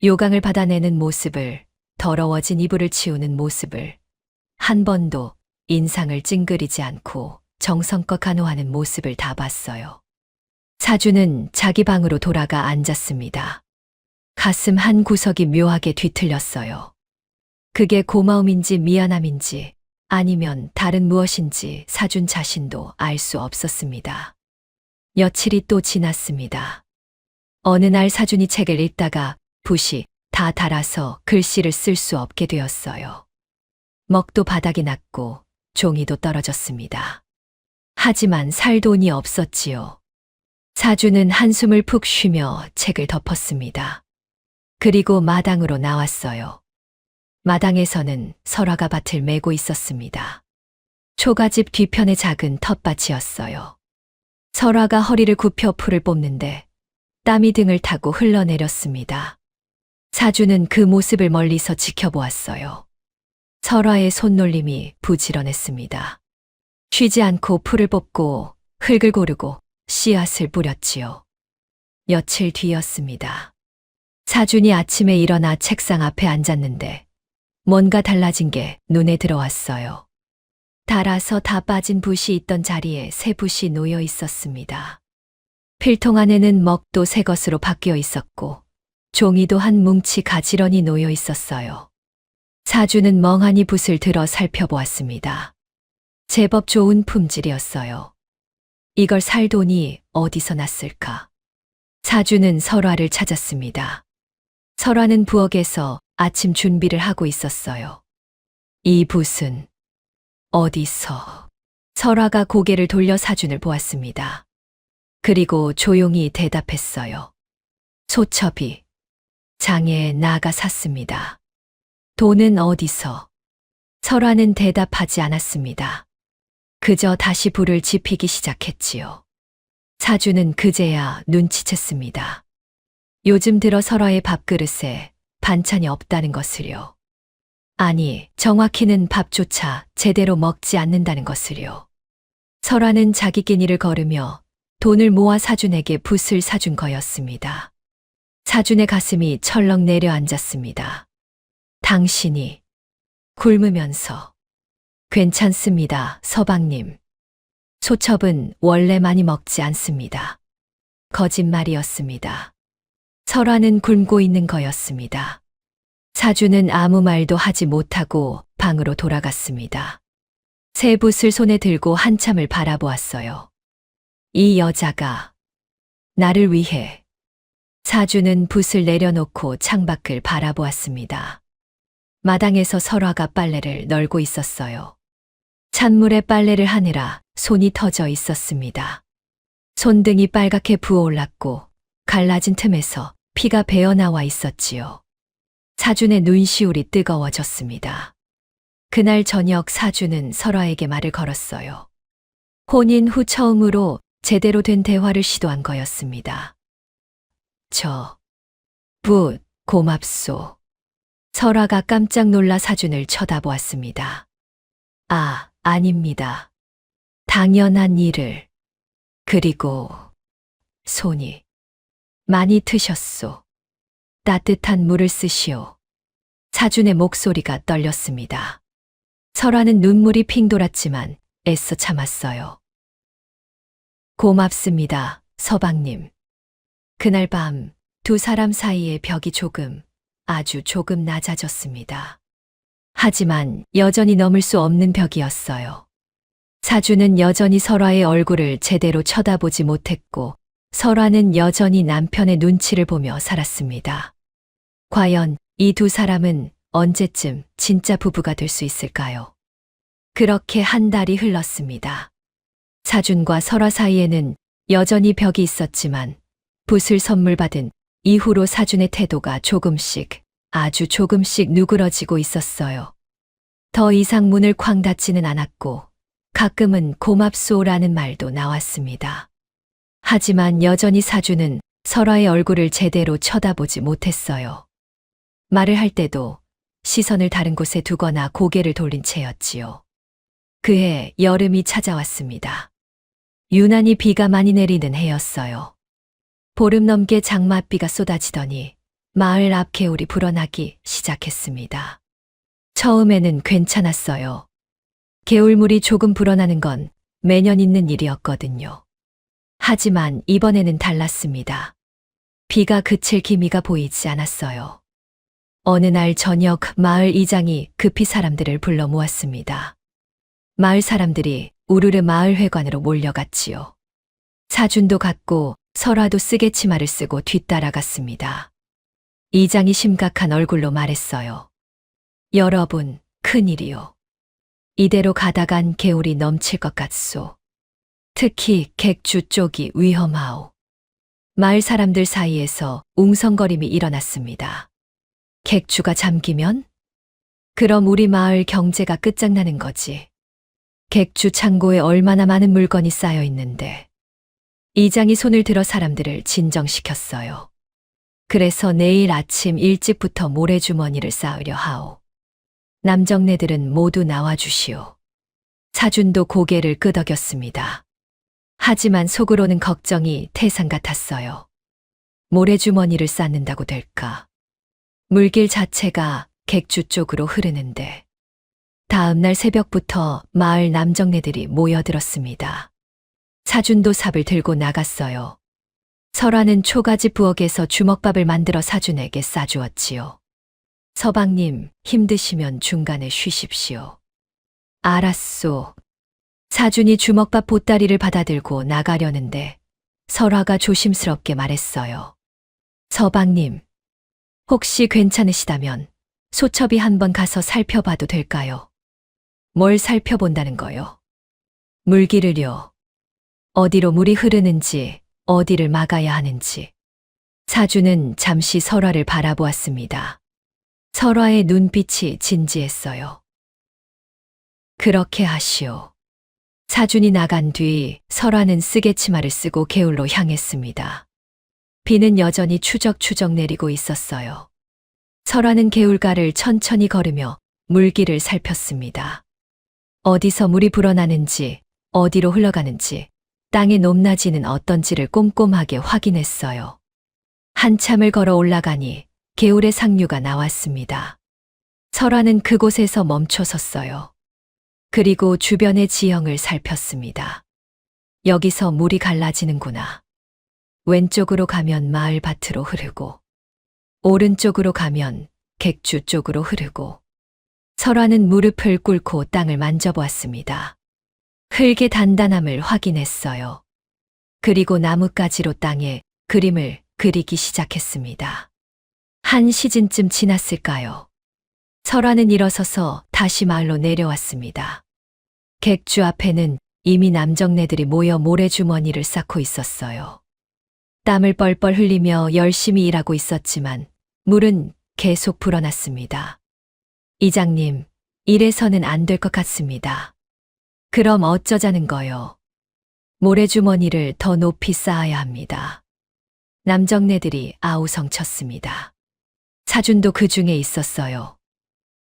요강을 받아내는 모습을, 더러워진 이불을 치우는 모습을, 한 번도 인상을 찡그리지 않고 정성껏 간호하는 모습을 다 봤어요. 사주는 자기 방으로 돌아가 앉았습니다. 가슴 한 구석이 묘하게 뒤틀렸어요. 그게 고마움인지 미안함인지 아니면 다른 무엇인지 사준 자신도 알 수 없었습니다. 며칠이 또 지났습니다. 어느 날 사준이 책을 읽다가 붓이 다 닳아서 글씨를 쓸 수 없게 되었어요. 먹도 바닥이 났고 종이도 떨어졌습니다. 하지만 살 돈이 없었지요. 사주는 한숨을 푹 쉬며 책을 덮었습니다. 그리고 마당으로 나왔어요. 마당에서는 설화가 밭을 메고 있었습니다. 초가집 뒤편에 작은 텃밭이었어요. 설화가 허리를 굽혀 풀을 뽑는데 땀이 등을 타고 흘러내렸습니다. 사주는 그 모습을 멀리서 지켜보았어요. 설화의 손놀림이 부지런했습니다. 쉬지 않고 풀을 뽑고 흙을 고르고 씨앗을 뿌렸지요. 며칠 뒤였습니다. 사준이 아침에 일어나 책상 앞에 앉았는데 뭔가 달라진 게 눈에 들어왔어요. 닳아서 다 빠진 붓이 있던 자리에 새 붓이 놓여 있었습니다. 필통 안에는 먹도 새 것으로 바뀌어 있었고 종이도 한 뭉치 가지런히 놓여 있었어요. 사주는 멍하니 붓을 들어 살펴보았습니다. 제법 좋은 품질이었어요. 이걸 살 돈이 어디서 났을까? 사주는 설화를 찾았습니다. 설화는 부엌에서 아침 준비를 하고 있었어요. 이 붓은 어디서? 설화가 고개를 돌려 사준을 보았습니다. 그리고 조용히 대답했어요. 소첩이 장에 나가 샀습니다. 돈은 어디서? 설화는 대답하지 않았습니다. 그저 다시 불을 지피기 시작했지요. 사주는 그제야 눈치챘습니다. 요즘 들어 설화의 밥그릇에 반찬이 없다는 것을요. 아니, 정확히는 밥조차 제대로 먹지 않는다는 것을요. 설화는 자기 끼니를 걸으며 돈을 모아 사준에게 붓을 사준 거였습니다. 사준의 가슴이 철렁 내려앉았습니다. 당신이 굶으면서 괜찮습니다, 서방님. 소첩은 원래 많이 먹지 않습니다. 거짓말이었습니다. 설화는 굶고 있는 거였습니다. 사주는 아무 말도 하지 못하고 방으로 돌아갔습니다. 새 붓을 손에 들고 한참을 바라보았어요. 이 여자가 나를 위해. 사주는 붓을 내려놓고 창밖을 바라보았습니다. 마당에서 설화가 빨래를 널고 있었어요. 찬물에 빨래를 하느라 손이 터져 있었습니다. 손등이 빨갛게 부어올랐고 갈라진 틈에서 피가 배어나와 있었지요. 사준의 눈시울이 뜨거워졌습니다. 그날 저녁 사주는 설화에게 말을 걸었어요. 혼인 후 처음으로 제대로 된 대화를 시도한 거였습니다. 저, 붓, 고맙소. 설화가 깜짝 놀라 사준을 쳐다보았습니다. 아, 아닙니다. 당연한 일을. 그리고 손이 많이 트셨소. 따뜻한 물을 쓰시오. 사준의 목소리가 떨렸습니다. 설화는 눈물이 핑 돌았지만 애써 참았어요. 고맙습니다, 서방님. 그날 밤 두 사람 사이의 벽이 아주 조금 낮아졌습니다. 하지만 여전히 넘을 수 없는 벽이었어요. 사주는 여전히 설화의 얼굴을 제대로 쳐다보지 못했고 설화는 여전히 남편의 눈치를 보며 살았습니다. 과연 이 두 사람은 언제쯤 진짜 부부가 될 수 있을까요? 그렇게 한 달이 흘렀습니다. 사준과 설화 사이에는 여전히 벽이 있었지만 붓을 선물 받은 이후로 사준의 태도가 조금씩, 아주 조금씩 누그러지고 있었어요. 더 이상 문을 쾅 닫지는 않았고 가끔은 고맙소라는 말도 나왔습니다. 하지만 여전히 사주는 설아의 얼굴을 제대로 쳐다보지 못했어요. 말을 할 때도 시선을 다른 곳에 두거나 고개를 돌린 채였지요. 그해 여름이 찾아왔습니다. 유난히 비가 많이 내리는 해였어요. 보름 넘게 장맛비가 쏟아지더니 마을 앞 개울이 불어나기 시작했습니다. 처음에는 괜찮았어요. 개울물이 조금 불어나는 건 매년 있는 일이었거든요. 하지만 이번에는 달랐습니다. 비가 그칠 기미가 보이지 않았어요. 어느 날 저녁 마을 이장이 급히 사람들을 불러 모았습니다. 마을 사람들이 우르르 마을회관으로 몰려갔지요. 사준도 갔고 설아도 쓰개치마를 쓰고 뒤따라갔습니다. 이장이 심각한 얼굴로 말했어요. 여러분, 큰일이요. 이대로 가다간 개울이 넘칠 것 같소. 특히 객주 쪽이 위험하오. 마을 사람들 사이에서 웅성거림이 일어났습니다. 객주가 잠기면? 그럼 우리 마을 경제가 끝장나는 거지. 객주 창고에 얼마나 많은 물건이 쌓여 있는데. 이장이 손을 들어 사람들을 진정시켰어요. 그래서 내일 아침 일찍부터 모래주머니를 쌓으려 하오. 남정네들은 모두 나와주시오. 사준도 고개를 끄덕였습니다. 하지만 속으로는 걱정이 태산 같았어요. 모래주머니를 쌓는다고 될까? 물길 자체가 객주 쪽으로 흐르는데. 다음 날 새벽부터 마을 남정네들이 모여들었습니다. 사준도 삽을 들고 나갔어요. 설아는 초가지 부엌에서 주먹밥을 만들어 사준에게 싸주었지요. 서방님, 힘드시면 중간에 쉬십시오. 알았소. 사준이 주먹밥 보따리를 받아들고 나가려는데 설아가 조심스럽게 말했어요. 서방님, 혹시 괜찮으시다면 소첩이 한번 가서 살펴봐도 될까요? 뭘 살펴본다는 거요? 물길을요. 어디로 물이 흐르는지, 어디를 막아야 하는지. 사주는 잠시 설아를 바라보았습니다. 설아의 눈빛이 진지했어요. 그렇게 하시오. 사준이 나간 뒤 설아는 쓰개치마를 쓰고 개울로 향했습니다. 비는 여전히 추적추적 내리고 있었어요. 설아는 개울가를 천천히 걸으며 물길을 살폈습니다. 어디서 물이 불어나는지, 어디로 흘러가는지, 땅의 높낮이는 어떤지를 꼼꼼하게 확인했어요. 한참을 걸어 올라가니 개울의 상류가 나왔습니다. 설아는 그곳에서 멈춰 섰어요. 그리고 주변의 지형을 살폈습니다. 여기서 물이 갈라지는구나. 왼쪽으로 가면 마을 밭으로 흐르고, 오른쪽으로 가면 객주 쪽으로 흐르고. 설아는 무릎을 꿇고 땅을 만져보았습니다. 흙의 단단함을 확인했어요. 그리고 나뭇가지로 땅에 그림을 그리기 시작했습니다. 한 시즌쯤 지났을까요? 설아는 일어서서 다시 마을로 내려왔습니다. 객주 앞에는 이미 남정네들이 모여 모래주머니를 쌓고 있었어요. 땀을 뻘뻘 흘리며 열심히 일하고 있었지만 물은 계속 불어났습니다. 이장님, 이래서는 안 될 것 같습니다. 그럼 어쩌자는 거요? 모래주머니를 더 높이 쌓아야 합니다. 남정네들이 아우성쳤습니다. 사준도 그 중에 있었어요.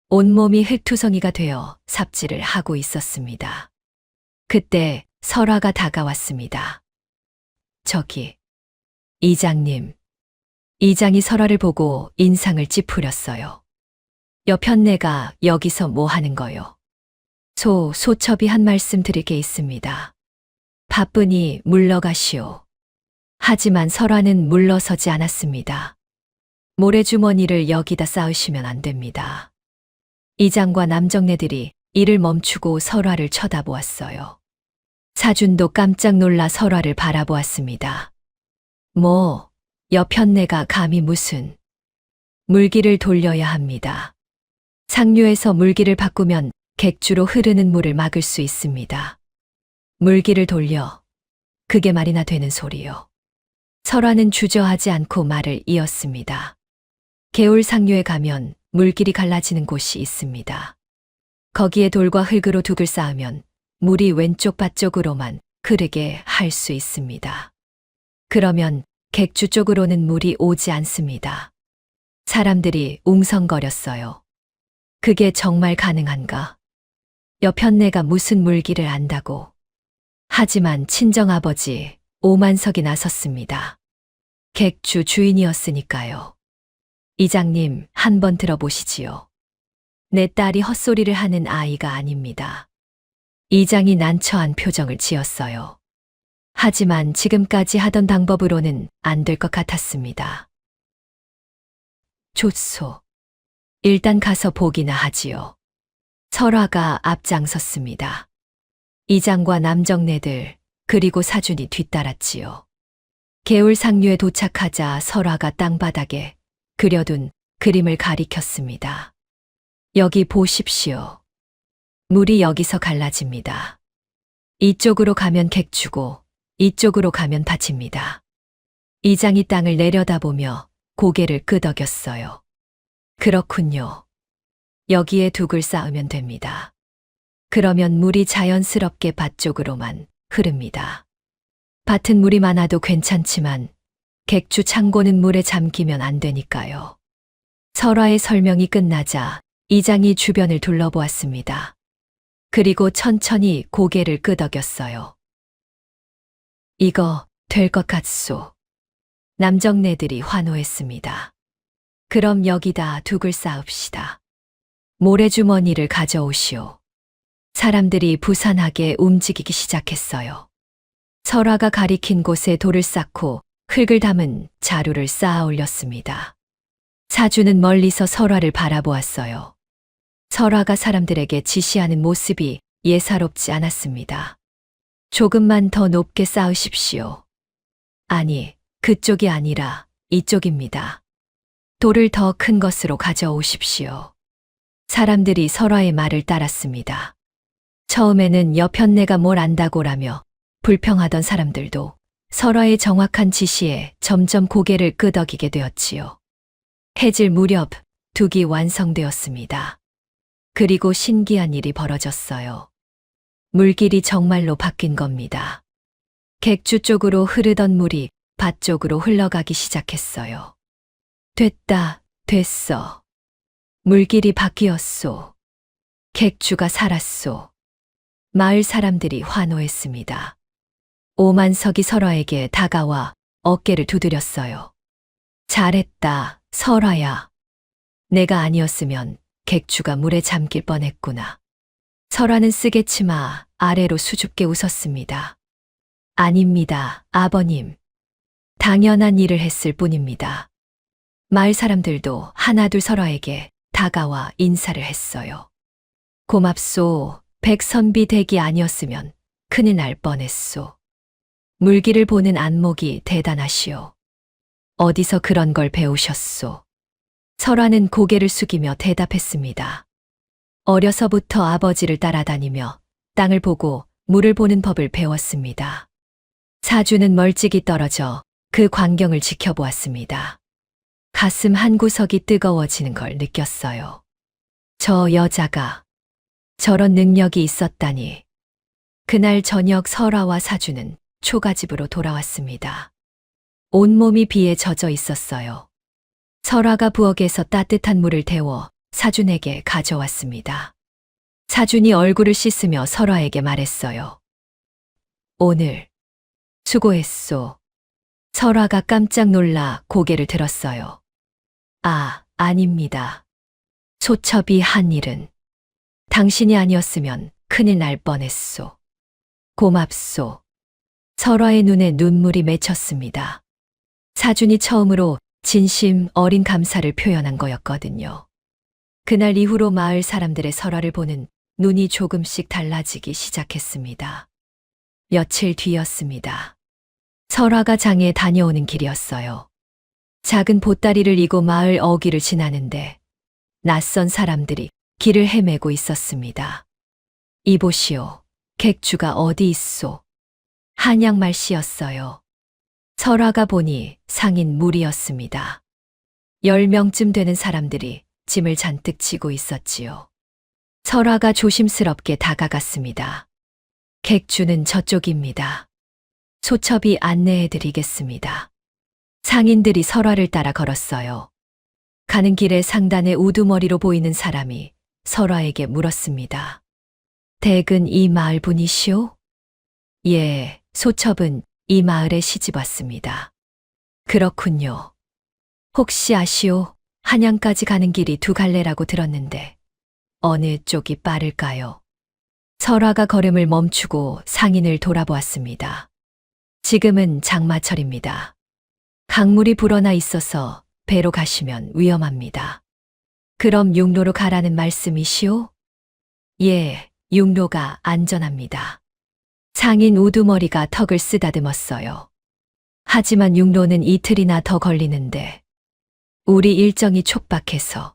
온몸이 흙투성이가 되어 삽질을 하고 있었습니다. 그때 설아가 다가왔습니다. 저기, 이장님. 이장이 설아를 보고 인상을 찌푸렸어요. 여편네가 여기서 뭐 하는 거요? 소첩이 한 말씀 드릴 게 있습니다. 바쁘니 물러가시오. 하지만 설아는 물러서지 않았습니다. 모래주머니를 여기다 쌓으시면 안 됩니다. 이장과 남정네들이 일을 멈추고 설아를 쳐다보았어요. 사준도 깜짝 놀라 설아를 바라보았습니다. 뭐, 여편네가 감히 무슨. 물길을 돌려야 합니다. 상류에서 물길을 바꾸면 객주로 흐르는 물을 막을 수 있습니다. 물길을 돌려. 그게 말이나 되는 소리요. 설화는 주저하지 않고 말을 이었습니다. 개울 상류에 가면 물길이 갈라지는 곳이 있습니다. 거기에 돌과 흙으로 둑을 쌓으면 물이 왼쪽 밭쪽으로만 흐르게 할 수 있습니다. 그러면 객주 쪽으로는 물이 오지 않습니다. 사람들이 웅성거렸어요. 그게 정말 가능한가? 여편네가 무슨 물길을 안다고. 하지만 친정아버지 오만석이 나섰습니다. 객주 주인이었으니까요. 이장님, 한번 들어보시지요. 내 딸이 헛소리를 하는 아이가 아닙니다. 이장이 난처한 표정을 지었어요. 하지만 지금까지 하던 방법으로는 안 될 것 같았습니다. 좋소. 일단 가서 보기나 하지요. 설화가 앞장섰습니다. 이장과 남정네들 그리고 사준이 뒤따랐지요. 개울 상류에 도착하자 설화가 땅바닥에 그려둔 그림을 가리켰습니다. 여기 보십시오. 물이 여기서 갈라집니다. 이쪽으로 가면 객주고 이쪽으로 가면 밭입니다. 이장이 땅을 내려다보며 고개를 끄덕였어요. 그렇군요. 여기에 둑을 쌓으면 됩니다. 그러면 물이 자연스럽게 밭 쪽으로만 흐릅니다. 밭은 물이 많아도 괜찮지만 객주 창고는 물에 잠기면 안 되니까요. 설화의 설명이 끝나자 이장이 주변을 둘러보았습니다. 그리고 천천히 고개를 끄덕였어요. 이거 될 것 같소. 남정네들이 환호했습니다. 그럼 여기다 둑을 쌓읍시다. 모래주머니를 가져오시오. 사람들이 부산하게 움직이기 시작했어요. 설화가 가리킨 곳에 돌을 쌓고 흙을 담은 자루를 쌓아 올렸습니다. 사주는 멀리서 설화를 바라보았어요. 설화가 사람들에게 지시하는 모습이 예사롭지 않았습니다. 조금만 더 높게 쌓으십시오. 아니, 그쪽이 아니라 이쪽입니다. 돌을 더 큰 것으로 가져오십시오. 사람들이 설화의 말을 따랐습니다. 처음에는 여편네가 뭘 안다고라며 불평하던 사람들도 설화의 정확한 지시에 점점 고개를 끄덕이게 되었지요. 해질 무렵 둑이 완성되었습니다. 그리고 신기한 일이 벌어졌어요. 물길이 정말로 바뀐 겁니다. 객주 쪽으로 흐르던 물이 밭 쪽으로 흘러가기 시작했어요. 됐다, 됐어. 물길이 바뀌었소. 객주가 살았소. 마을 사람들이 환호했습니다. 오만석이 설화에게 다가와 어깨를 두드렸어요. 잘했다, 설화야. 내가 아니었으면 객주가 물에 잠길 뻔했구나. 설화는 쓰개치마 아래로 수줍게 웃었습니다. 아닙니다, 아버님. 당연한 일을 했을 뿐입니다. 마을 사람들도 하나둘 설화에게 다가와 인사를 했어요. 고맙소. 백선비 댁이 아니었으면 큰일 날 뻔했소. 물길을 보는 안목이 대단하시오. 어디서 그런 걸 배우셨소? 설화는 고개를 숙이며 대답했습니다. 어려서부터 아버지를 따라다니며 땅을 보고 물을 보는 법을 배웠습니다. 사주는 멀찍이 떨어져 그 광경을 지켜보았습니다. 가슴 한구석이 뜨거워지는 걸 느꼈어요. 저 여자가 저런 능력이 있었다니. 그날 저녁 설화와 사주는 초가집으로 돌아왔습니다. 온몸이 비에 젖어 있었어요. 설화가 부엌에서 따뜻한 물을 데워 사준에게 가져왔습니다. 사준이 얼굴을 씻으며 설화에게 말했어요. 오늘 수고했소. 설화가 깜짝 놀라 고개를 들었어요. 아, 아닙니다. 소첩이 한 일은 당신이 아니었으면 큰일 날 뻔했소. 고맙소. 설화의 눈에 눈물이 맺혔습니다. 사준이 처음으로 진심 어린 감사를 표현한 거였거든요. 그날 이후로 마을 사람들의 설화를 보는 눈이 조금씩 달라지기 시작했습니다. 며칠 뒤였습니다. 설화가 장에 다녀오는 길이었어요. 작은 보따리를 이고 마을 어귀를 지나는데 낯선 사람들이 길을 헤매고 있었습니다. 이보시오. 객주가 어디 있소? 한양말 씨였어요. 설화가 보니 상인 무리였습니다. 10명쯤 되는 사람들이 짐을 잔뜩 지고 있었지요. 설화가 조심스럽게 다가갔습니다. 객주는 저쪽입니다. 소첩이 안내해 드리겠습니다. 상인들이 설화를 따라 걸었어요. 가는 길에 상단에 우두머리로 보이는 사람이 설화에게 물었습니다. 댁은 이 마을 분이시오? 예, 소첩은 이 마을에 시집 왔습니다. 그렇군요. 혹시 아시오? 한양까지 가는 길이 2갈래라고 들었는데 어느 쪽이 빠를까요? 설화가 걸음을 멈추고 상인을 돌아보았습니다. 지금은 장마철입니다. 강물이 불어나 있어서 배로 가시면 위험합니다. 그럼 육로로 가라는 말씀이시오? 예, 육로가 안전합니다. 상인 우두머리가 턱을 쓰다듬었어요. 하지만 육로는 이틀이나 더 걸리는데 우리 일정이 촉박해서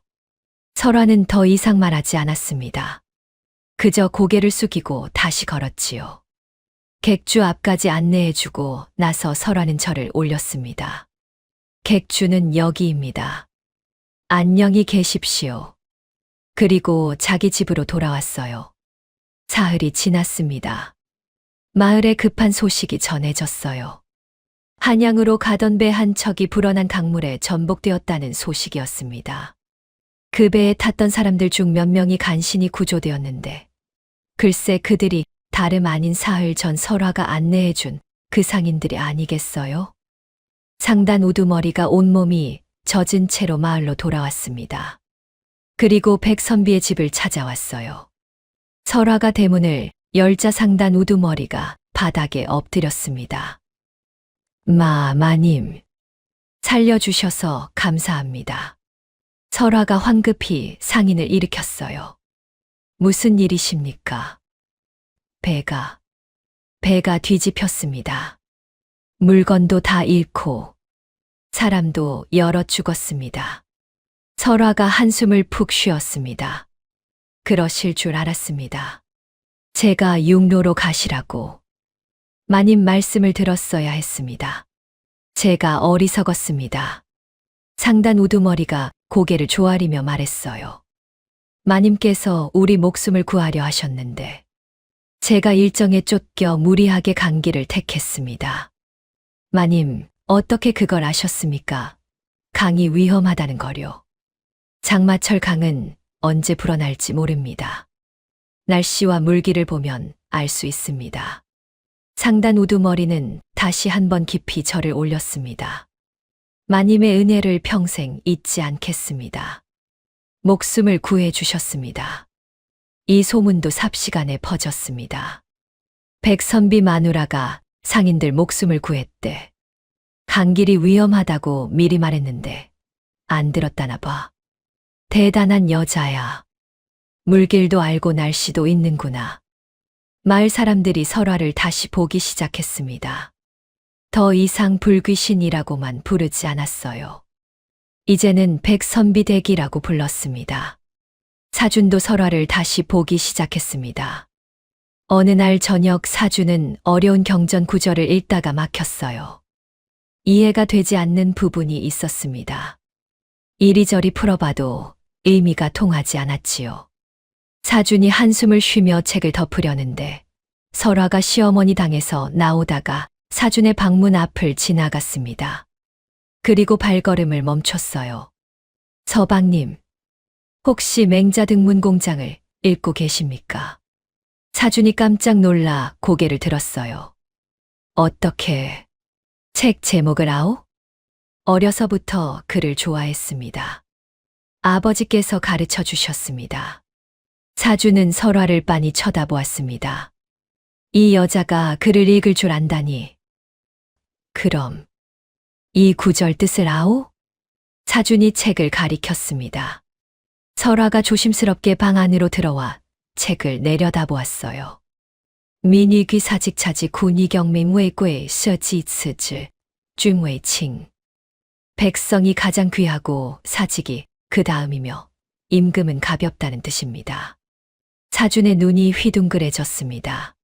설화는 더 이상 말하지 않았습니다. 그저 고개를 숙이고 다시 걸었지요. 객주 앞까지 안내해주고 나서 설화는 절을 올렸습니다. 객주는 여기입니다. 안녕히 계십시오. 그리고 자기 집으로 돌아왔어요. 사흘이 지났습니다. 마을에 급한 소식이 전해졌어요. 한양으로 가던 배 한 척이 불어난 강물에 전복되었다는 소식이었습니다. 그 배에 탔던 사람들 중 몇 명이 간신히 구조되었는데 글쎄 그들이 다름 아닌 사흘 전 설화가 안내해준 그 상인들이 아니겠어요? 상단 우두머리가 온몸이 젖은 채로 마을로 돌아왔습니다. 그리고 백선비의 집을 찾아왔어요. 설화가 대문을 열자 상단 우두머리가 바닥에 엎드렸습니다. 마님, 살려주셔서 감사합니다. 설화가 황급히 상인을 일으켰어요. 무슨 일이십니까? 배가 뒤집혔습니다. 물건도 다 잃고 사람도 여럿 죽었습니다. 설화가 한숨을 푹 쉬었습니다. 그러실 줄 알았습니다. 제가 육로로 가시라고 마님 말씀을 들었어야 했습니다. 제가 어리석었습니다. 상단 우두머리가 고개를 조아리며 말했어요. 마님께서 우리 목숨을 구하려 하셨는데 제가 일정에 쫓겨 무리하게 간 길을 택했습니다. 마님, 어떻게 그걸 아셨습니까? 강이 위험하다는 거요. 장마철 강은 언제 불어날지 모릅니다. 날씨와 물기를 보면 알 수 있습니다. 상단 우두머리는 다시 한번 깊이 절을 올렸습니다. 마님의 은혜를 평생 잊지 않겠습니다. 목숨을 구해 주셨습니다. 이 소문도 삽시간에 퍼졌습니다. 백선비 마누라가 상인들 목숨을 구했대. 강길이 위험하다고 미리 말했는데 안 들었다나 봐. 대단한 여자야. 물길도 알고 날씨도 있는구나. 마을 사람들이 설화를 다시 보기 시작했습니다. 더 이상 불귀신이라고만 부르지 않았어요. 이제는 백선비 댁이라고 불렀습니다. 사준도 설화를 다시 보기 시작했습니다. 어느 날 저녁 사주는 어려운 경전 구절을 읽다가 막혔어요. 이해가 되지 않는 부분이 있었습니다. 이리저리 풀어봐도 의미가 통하지 않았지요. 사준이 한숨을 쉬며 책을 덮으려는데 설화가 시어머니 방에서 나오다가 사준의 방문 앞을 지나갔습니다. 그리고 발걸음을 멈췄어요. 서방님, 혹시 맹자등문 공장을 읽고 계십니까? 사준이 깜짝 놀라 고개를 들었어요. 어떻게? 책 제목을 아오? 어려서부터 그를 좋아했습니다. 아버지께서 가르쳐 주셨습니다. 사주는 설화를 빤히 쳐다보았습니다. 이 여자가 글을 읽을 줄 안다니. 그럼 이 구절 뜻을 아오? 사준이 책을 가리켰습니다. 설화가 조심스럽게 방 안으로 들어와 책을 내려다보았어요. 민위귀 사직차지 군이경민 외괴 서지츠즈 중외칭. 백성이 가장 귀하고 사직이 그 다음이며 임금은 가볍다는 뜻입니다. 사준의 눈이 휘둥그레졌습니다.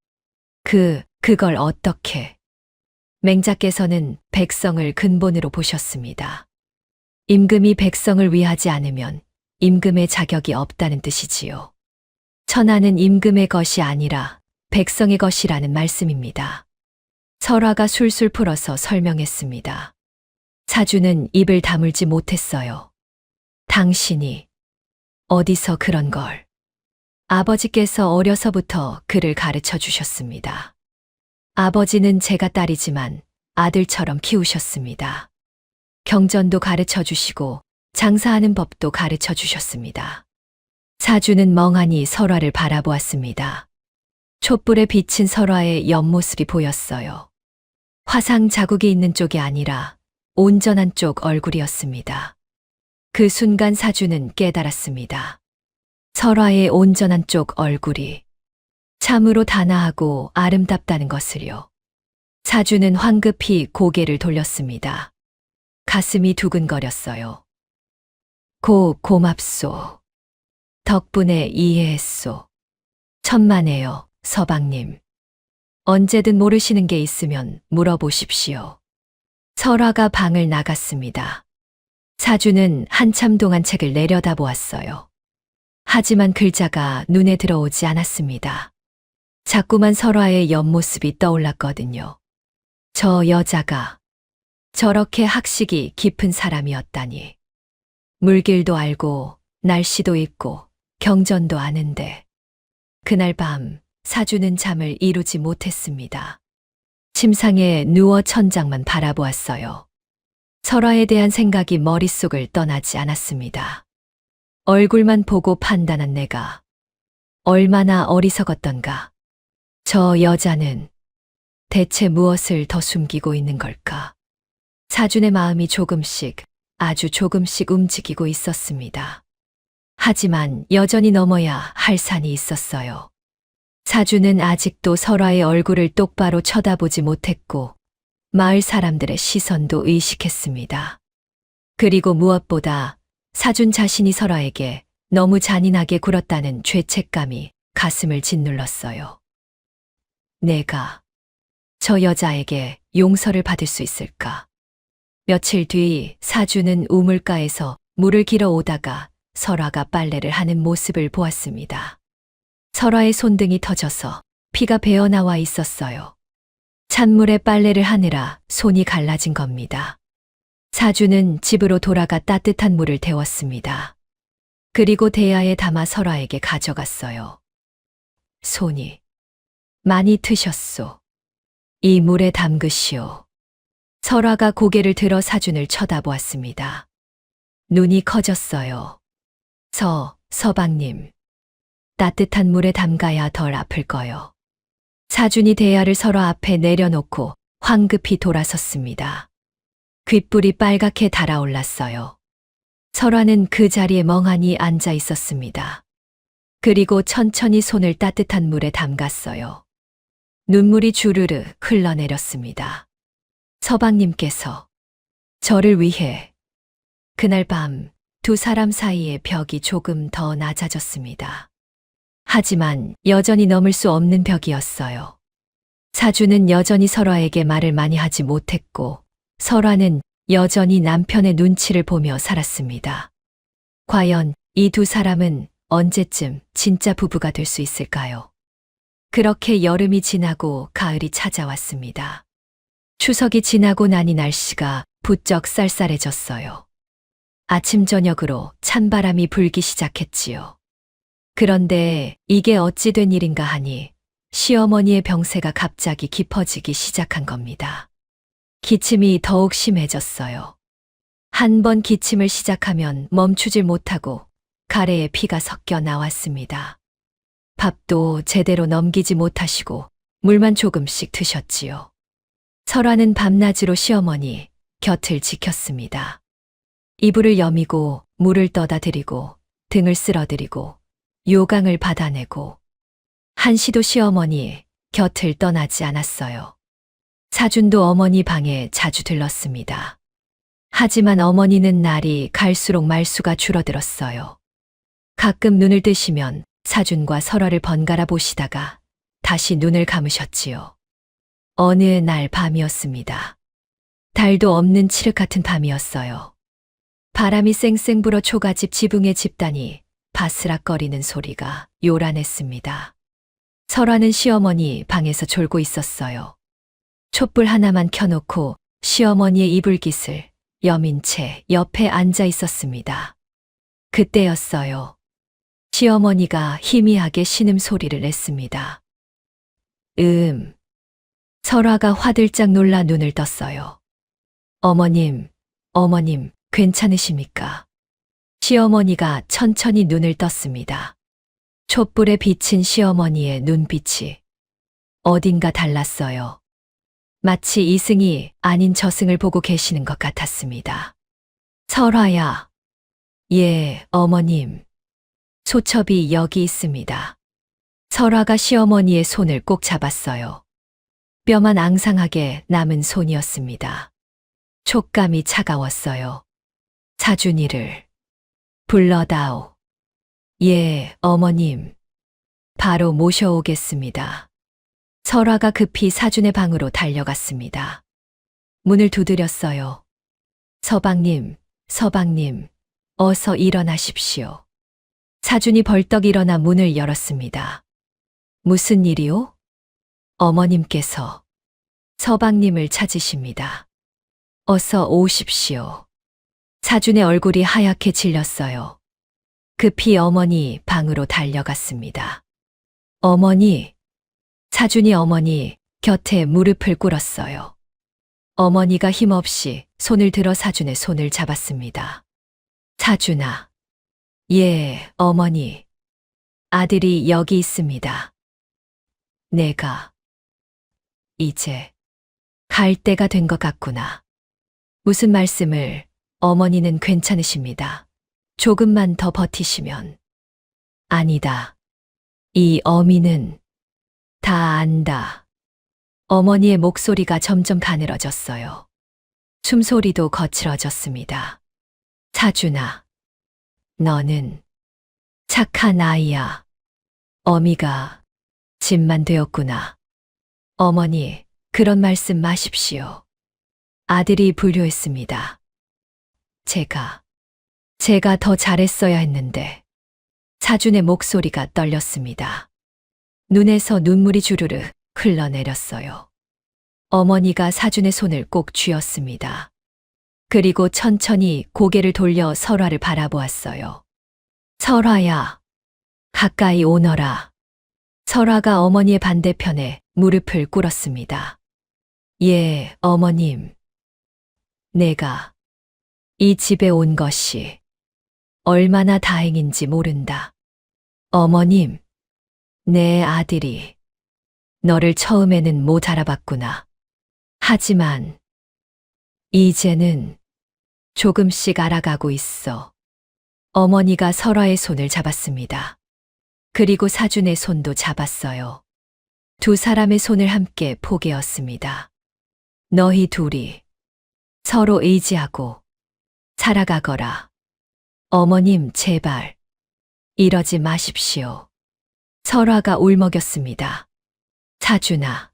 그걸 어떻게? 맹자께서는 백성을 근본으로 보셨습니다. 임금이 백성을 위하지 않으면 임금의 자격이 없다는 뜻이지요. 천하는 임금의 것이 아니라 백성의 것이라는 말씀입니다. 설화가 술술 풀어서 설명했습니다. 사주는 입을 다물지 못했어요. 당신이 어디서 그런 걸? 아버지께서 어려서부터 그를 가르쳐 주셨습니다. 아버지는 제가 딸이지만 아들처럼 키우셨습니다. 경전도 가르쳐 주시고 장사하는 법도 가르쳐 주셨습니다. 사주는 멍하니 설화를 바라보았습니다. 촛불에 비친 설화의 옆모습이 보였어요. 화상 자국이 있는 쪽이 아니라 온전한 쪽 얼굴이었습니다. 그 순간 사주는 깨달았습니다. 설화의 온전한 쪽 얼굴이 참으로 단아하고 아름답다는 것을요. 사주는 황급히 고개를 돌렸습니다. 가슴이 두근거렸어요. 고맙소. 덕분에 이해했소. 천만에요, 서방님. 언제든 모르시는 게 있으면 물어보십시오. 설화가 방을 나갔습니다. 사주는 한참 동안 책을 내려다보았어요. 하지만 글자가 눈에 들어오지 않았습니다. 자꾸만 설화의 옆모습이 떠올랐거든요. 저 여자가 저렇게 학식이 깊은 사람이었다니. 물길도 알고 날씨도 있고 경전도 아는데. 그날 밤 사주는 잠을 이루지 못했습니다. 침상에 누워 천장만 바라보았어요. 설화에 대한 생각이 머릿속을 떠나지 않았습니다. 얼굴만 보고 판단한 내가 얼마나 어리석었던가. 저 여자는 대체 무엇을 더 숨기고 있는 걸까? 사준의 마음이 조금씩, 아주 조금씩 움직이고 있었습니다. 하지만 여전히 넘어야 할 산이 있었어요. 사주는 아직도 설화의 얼굴을 똑바로 쳐다보지 못했고 마을 사람들의 시선도 의식했습니다. 그리고 무엇보다 사준 자신이 설화에게 너무 잔인하게 굴었다는 죄책감이 가슴을 짓눌렀어요. 내가 저 여자에게 용서를 받을 수 있을까? 며칠 뒤 사주는 우물가에서 물을 길어 오다가 설화가 빨래를 하는 모습을 보았습니다. 설화의 손등이 터져서 피가 배어나와 있었어요. 찬물에 빨래를 하느라 손이 갈라진 겁니다. 사주는 집으로 돌아가 따뜻한 물을 데웠습니다. 그리고 대야에 담아 설화에게 가져갔어요. 손이 많이 트셨소. 이 물에 담그시오. 설화가 고개를 들어 사준을 쳐다보았습니다. 눈이 커졌어요. 서방님. 따뜻한 물에 담가야 덜 아플 거요. 사준이 대야를 설화 앞에 내려놓고 황급히 돌아섰습니다. 귓불이 빨갛게 달아올랐어요. 설화는 그 자리에 멍하니 앉아 있었습니다. 그리고 천천히 손을 따뜻한 물에 담갔어요. 눈물이 주르르 흘러내렸습니다. 서방님께서 저를 위해. 그날 밤 두 사람 사이의 벽이 조금 더 낮아졌습니다. 하지만 여전히 넘을 수 없는 벽이었어요. 사주는 여전히 설화에게 말을 많이 하지 못했고 설화는 여전히 남편의 눈치를 보며 살았습니다. 과연 이 두 사람은 언제쯤 진짜 부부가 될 수 있을까요? 그렇게 여름이 지나고 가을이 찾아왔습니다. 추석이 지나고 나니 날씨가 부쩍 쌀쌀해졌어요. 아침 저녁으로 찬바람이 불기 시작했지요. 그런데 이게 어찌 된 일인가 하니 시어머니의 병세가 갑자기 깊어지기 시작한 겁니다. 기침이 더욱 심해졌어요. 한 번 기침을 시작하면 멈추질 못하고 가래에 피가 섞여 나왔습니다. 밥도 제대로 넘기지 못하시고 물만 조금씩 드셨지요. 설화는 밤낮으로 시어머니 곁을 지켰습니다. 이불을 여미고 물을 떠다 드리고 등을 쓸어드리고 요강을 받아내고 한시도 시어머니 곁을 떠나지 않았어요. 사준도 어머니 방에 자주 들렀습니다. 하지만 어머니는 날이 갈수록 말수가 줄어들었어요. 가끔 눈을 뜨시면 사준과 설화를 번갈아 보시다가 다시 눈을 감으셨지요. 어느 날 밤이었습니다. 달도 없는 칠흑 같은 밤이었어요. 바람이 쌩쌩 불어 초가집 지붕의 집단이 바스락거리는 소리가 요란했습니다. 설화는 시어머니 방에서 졸고 있었어요. 촛불 하나만 켜놓고 시어머니의 이불깃을 여민 채 옆에 앉아 있었습니다. 그때였어요. 시어머니가 희미하게 신음소리를 냈습니다. 설화가 화들짝 놀라 눈을 떴어요. 어머님, 어머님, 괜찮으십니까? 시어머니가 천천히 눈을 떴습니다. 촛불에 비친 시어머니의 눈빛이 어딘가 달랐어요. 마치 이승이 아닌 저승을 보고 계시는 것 같았습니다. 설화야. 예, 어머님. 소첩이 여기 있습니다. 설화가 시어머니의 손을 꼭 잡았어요. 뼈만 앙상하게 남은 손이었습니다. 촉감이 차가웠어요. 사준이를 불러다오. 예, 어머님. 바로 모셔오겠습니다. 설화가 급히 사준의 방으로 달려갔습니다. 문을 두드렸어요. 서방님, 서방님, 어서 일어나십시오. 사준이 벌떡 일어나 문을 열었습니다. 무슨 일이오? 어머님께서 서방님을 찾으십니다. 어서 오십시오. 사준의 얼굴이 하얗게 질렸어요. 급히 어머니 방으로 달려갔습니다. 어머니, 사준이 어머니 곁에 무릎을 꿇었어요. 어머니가 힘없이 손을 들어 사준의 손을 잡았습니다. 사준아. 예, 어머니. 아들이 여기 있습니다. 내가 이제 갈 때가 된 것 같구나. 무슨 말씀을, 어머니는 괜찮으십니다. 조금만 더 버티시면. 아니다. 이 어미는 다 안다. 어머니의 목소리가 점점 가늘어졌어요. 숨소리도 거칠어졌습니다. 사준아, 너는 착한 아이야. 어미가 짐만 되었구나. 어머니, 그런 말씀 마십시오. 아들이 불효했습니다. 제가 더 잘했어야 했는데. 사준의 목소리가 떨렸습니다. 눈에서 눈물이 주르르 흘러내렸어요. 어머니가 사준의 손을 꼭 쥐었습니다. 그리고 천천히 고개를 돌려 설화를 바라보았어요. 설화야, 가까이 오너라. 설화가 어머니의 반대편에 무릎을 꿇었습니다. 예, 어머님. 내가 이 집에 온 것이 얼마나 다행인지 모른다. 어머님, 내 아들이 너를 처음에는 못 알아봤구나. 하지만 이제는 조금씩 알아가고 있어. 어머니가 설화의 손을 잡았습니다. 그리고 사준의 손도 잡았어요. 두 사람의 손을 함께 포개었습니다. 너희 둘이 서로 의지하고 살아가거라. 어머님, 제발 이러지 마십시오. 설화가 울먹였습니다. 사준아,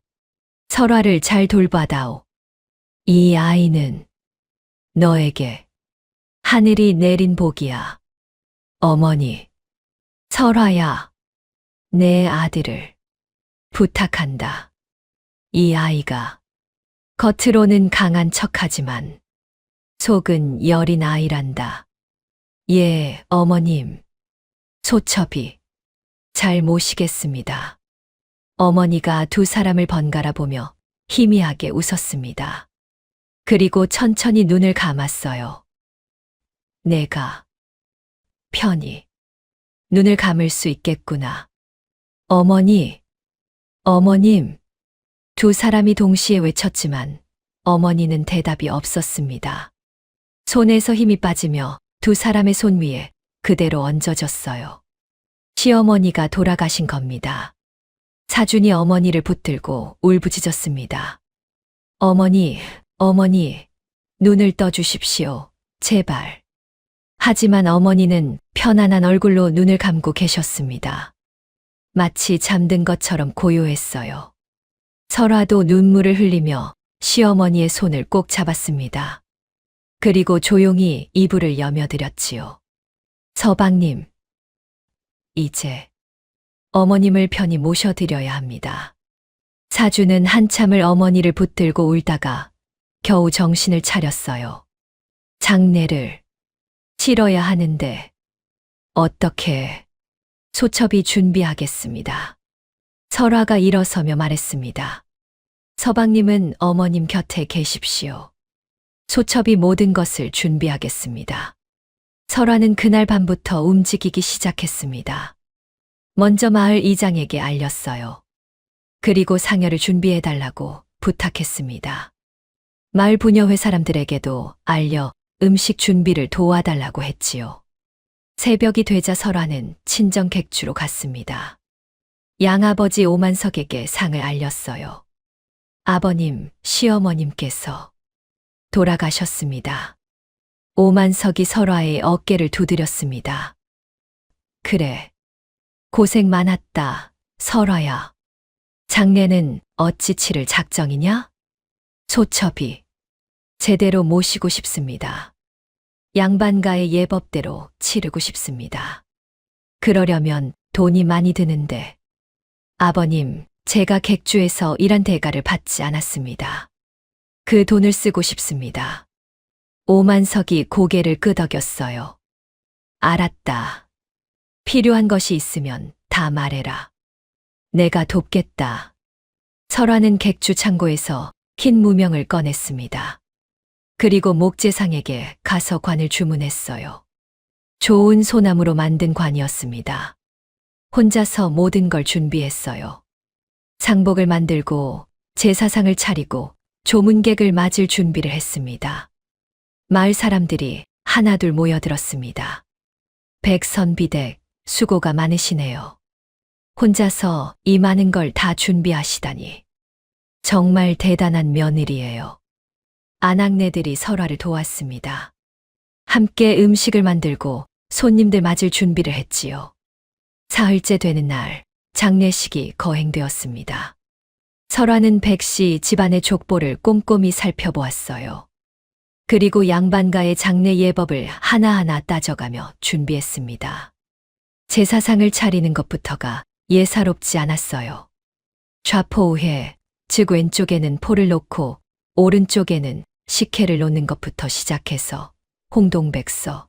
설화를 잘 돌봐다오. 이 아이는 너에게 하늘이 내린 복이야. 어머니, 설화야, 내 아들을 부탁한다. 이 아이가 겉으로는 강한 척하지만 속은 여린 아이란다. 예, 어머님. 소첩이 잘 모시겠습니다. 어머니가 두 사람을 번갈아 보며 희미하게 웃었습니다. 그리고 천천히 눈을 감았어요. 내가 편히 눈을 감을 수 있겠구나. 어머니, 어머님. 두 사람이 동시에 외쳤지만 어머니는 대답이 없었습니다. 손에서 힘이 빠지며 두 사람의 손 위에 그대로 얹어졌어요. 시어머니가 돌아가신 겁니다. 사준이 어머니를 붙들고 울부짖었습니다. 어머니, 어머니, 눈을 떠주십시오. 제발. 하지만 어머니는 편안한 얼굴로 눈을 감고 계셨습니다. 마치 잠든 것처럼 고요했어요. 설화도 눈물을 흘리며 시어머니의 손을 꼭 잡았습니다. 그리고 조용히 이불을 여며드렸지요. 서방님, 이제 어머님을 편히 모셔드려야 합니다. 사주는 한참을 어머니를 붙들고 울다가 겨우 정신을 차렸어요. 장례를 치러야 하는데 어떻게 소첩이 준비하겠습니다. 설화가 일어서며 말했습니다. 서방님은 어머님 곁에 계십시오. 소첩이 모든 것을 준비하겠습니다. 설화는 그날 밤부터 움직이기 시작했습니다. 먼저 마을 이장에게 알렸어요. 그리고 상여를 준비해달라고 부탁했습니다. 마을 부녀회 사람들에게도 알려 음식 준비를 도와달라고 했지요. 새벽이 되자 설화는 친정 객주로 갔습니다. 양아버지 오만석에게 상을 알렸어요. 아버님, 시어머님께서 돌아가셨습니다. 오만석이 설화의 어깨를 두드렸습니다. 그래, 고생 많았다, 설화야. 장례는 어찌 치를 작정이냐? 소첩이 제대로 모시고 싶습니다. 양반가의 예법대로 치르고 싶습니다. 그러려면 돈이 많이 드는데 아버님, 제가 객주에서 일한 대가를 받지 않았습니다. 그 돈을 쓰고 싶습니다. 오만석이 고개를 끄덕였어요. 알았다. 필요한 것이 있으면 다 말해라. 내가 돕겠다. 설화는 객주 창고에서 흰 무명을 꺼냈습니다. 그리고 목재상에게 가서 관을 주문했어요. 좋은 소나무로 만든 관이었습니다. 혼자서 모든 걸 준비했어요. 상복을 만들고 제사상을 차리고 조문객을 맞을 준비를 했습니다. 마을 사람들이 하나둘 모여들었습니다. 백선비댁, 수고가 많으시네요. 혼자서 이 많은 걸 다 준비하시다니. 정말 대단한 며느리예요. 아낙네들이 설화를 도왔습니다. 함께 음식을 만들고 손님들 맞을 준비를 했지요. 사흘째 되는 날, 장례식이 거행되었습니다. 설화는 백씨 집안의 족보를 꼼꼼히 살펴보았어요. 그리고 양반가의 장례 예법을 하나하나 따져가며 준비했습니다. 제사상을 차리는 것부터가 예사롭지 않았어요. 좌포우에, 즉 왼쪽에는 포를 놓고 오른쪽에는 식혜를 놓는 것부터 시작해서 홍동백서,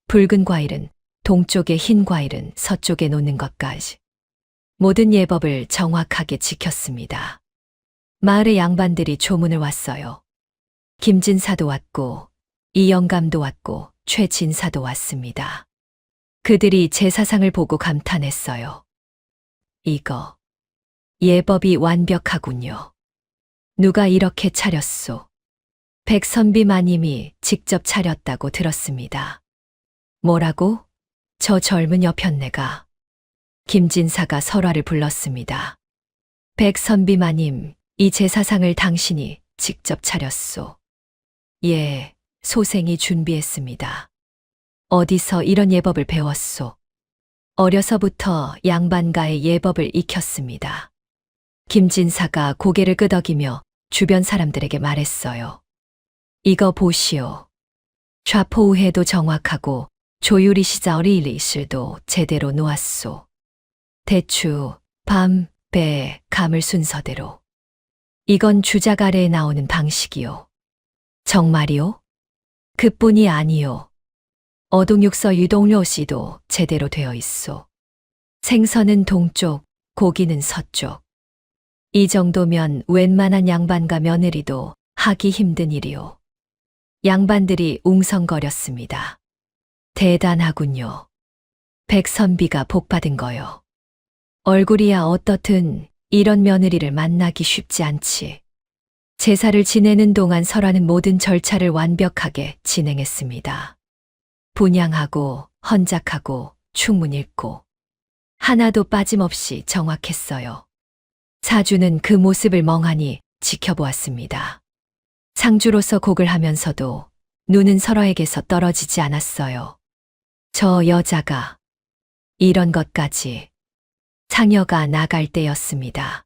붉은 과일은 동쪽에 흰 과일은 서쪽에 놓는 것까지 모든 예법을 정확하게 지켰습니다. 마을의 양반들이 조문을 왔어요. 김진사도 왔고 이영감도 왔고 최진사도 왔습니다. 그들이 제사상을 보고 감탄했어요. 이거 예법이 완벽하군요. 누가 이렇게 차렸소? 백선비 마님이 직접 차렸다고 들었습니다. 뭐라고? 저 젊은 여편네가. 김진사가 설화를 불렀습니다. 백선비 마님, 이 제사상을 당신이 직접 차렸소. 예, 소생이 준비했습니다. 어디서 이런 예법을 배웠소? 어려서부터 양반가의 예법을 익혔습니다. 김진사가 고개를 끄덕이며 주변 사람들에게 말했어요. 이거 보시오. 좌포우해도 정확하고 조유리 시자어리일리실도 제대로 놓았소. 대추, 밤, 배, 감을 순서대로. 이건 주작 아래에 나오는 방식이요. 정말이요? 그뿐이 아니요. 어동육서 유동료시도 제대로 되어 있소. 생선은 동쪽, 고기는 서쪽. 이 정도면 웬만한 양반과 며느리도 하기 힘든 일이요. 양반들이 웅성거렸습니다. 대단하군요. 백선비가 복받은 거요. 얼굴이야 어떻든 이런 며느리를 만나기 쉽지 않지. 제사를 지내는 동안 설화는 모든 절차를 완벽하게 진행했습니다. 분향하고 헌작하고 충문 읽고 하나도 빠짐없이 정확했어요. 사주는 그 모습을 멍하니 지켜보았습니다. 상주로서 곡을 하면서도 눈은 설화에게서 떨어지지 않았어요. 저 여자가 이런 것까지. 상여가 나갈 때였습니다.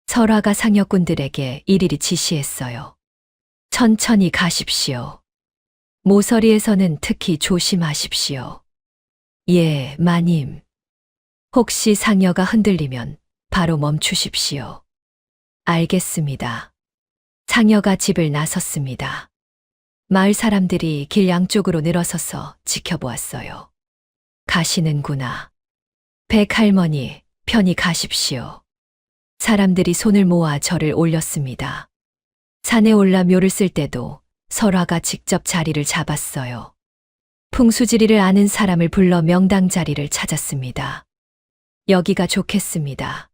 설화가 상여꾼들에게 일일이 지시했어요. 천천히 가십시오. 모서리에서는 특히 조심하십시오. 예, 마님. 혹시 상여가 흔들리면 바로 멈추십시오. 알겠습니다. 상여가 집을 나섰습니다. 마을 사람들이 길 양쪽으로 늘어서서 지켜보았어요. 가시는구나. 백할머니, 편히 가십시오. 사람들이 손을 모아 절을 올렸습니다. 산에 올라 묘를 쓸 때도 설화가 직접 자리를 잡았어요. 풍수지리를 아는 사람을 불러 명당 자리를 찾았습니다. 여기가 좋겠습니다.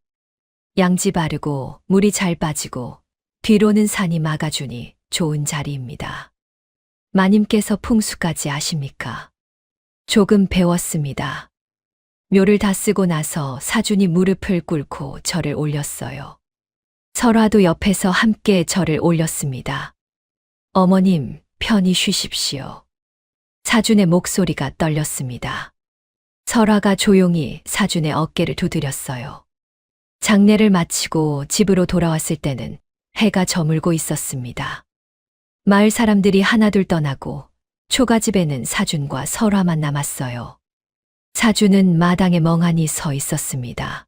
양지 바르고 물이 잘 빠지고 뒤로는 산이 막아주니 좋은 자리입니다. 마님께서 풍수까지 아십니까? 조금 배웠습니다. 묘를 다 쓰고 나서 사준이 무릎을 꿇고 절을 올렸어요. 설화도 옆에서 함께 절을 올렸습니다. 어머님, 편히 쉬십시오. 사준의 목소리가 떨렸습니다. 설화가 조용히 사준의 어깨를 두드렸어요. 장례를 마치고 집으로 돌아왔을 때는 해가 저물고 있었습니다. 마을 사람들이 하나둘 떠나고 초가집에는 사준과 설화만 남았어요. 사준은 마당에 멍하니 서 있었습니다.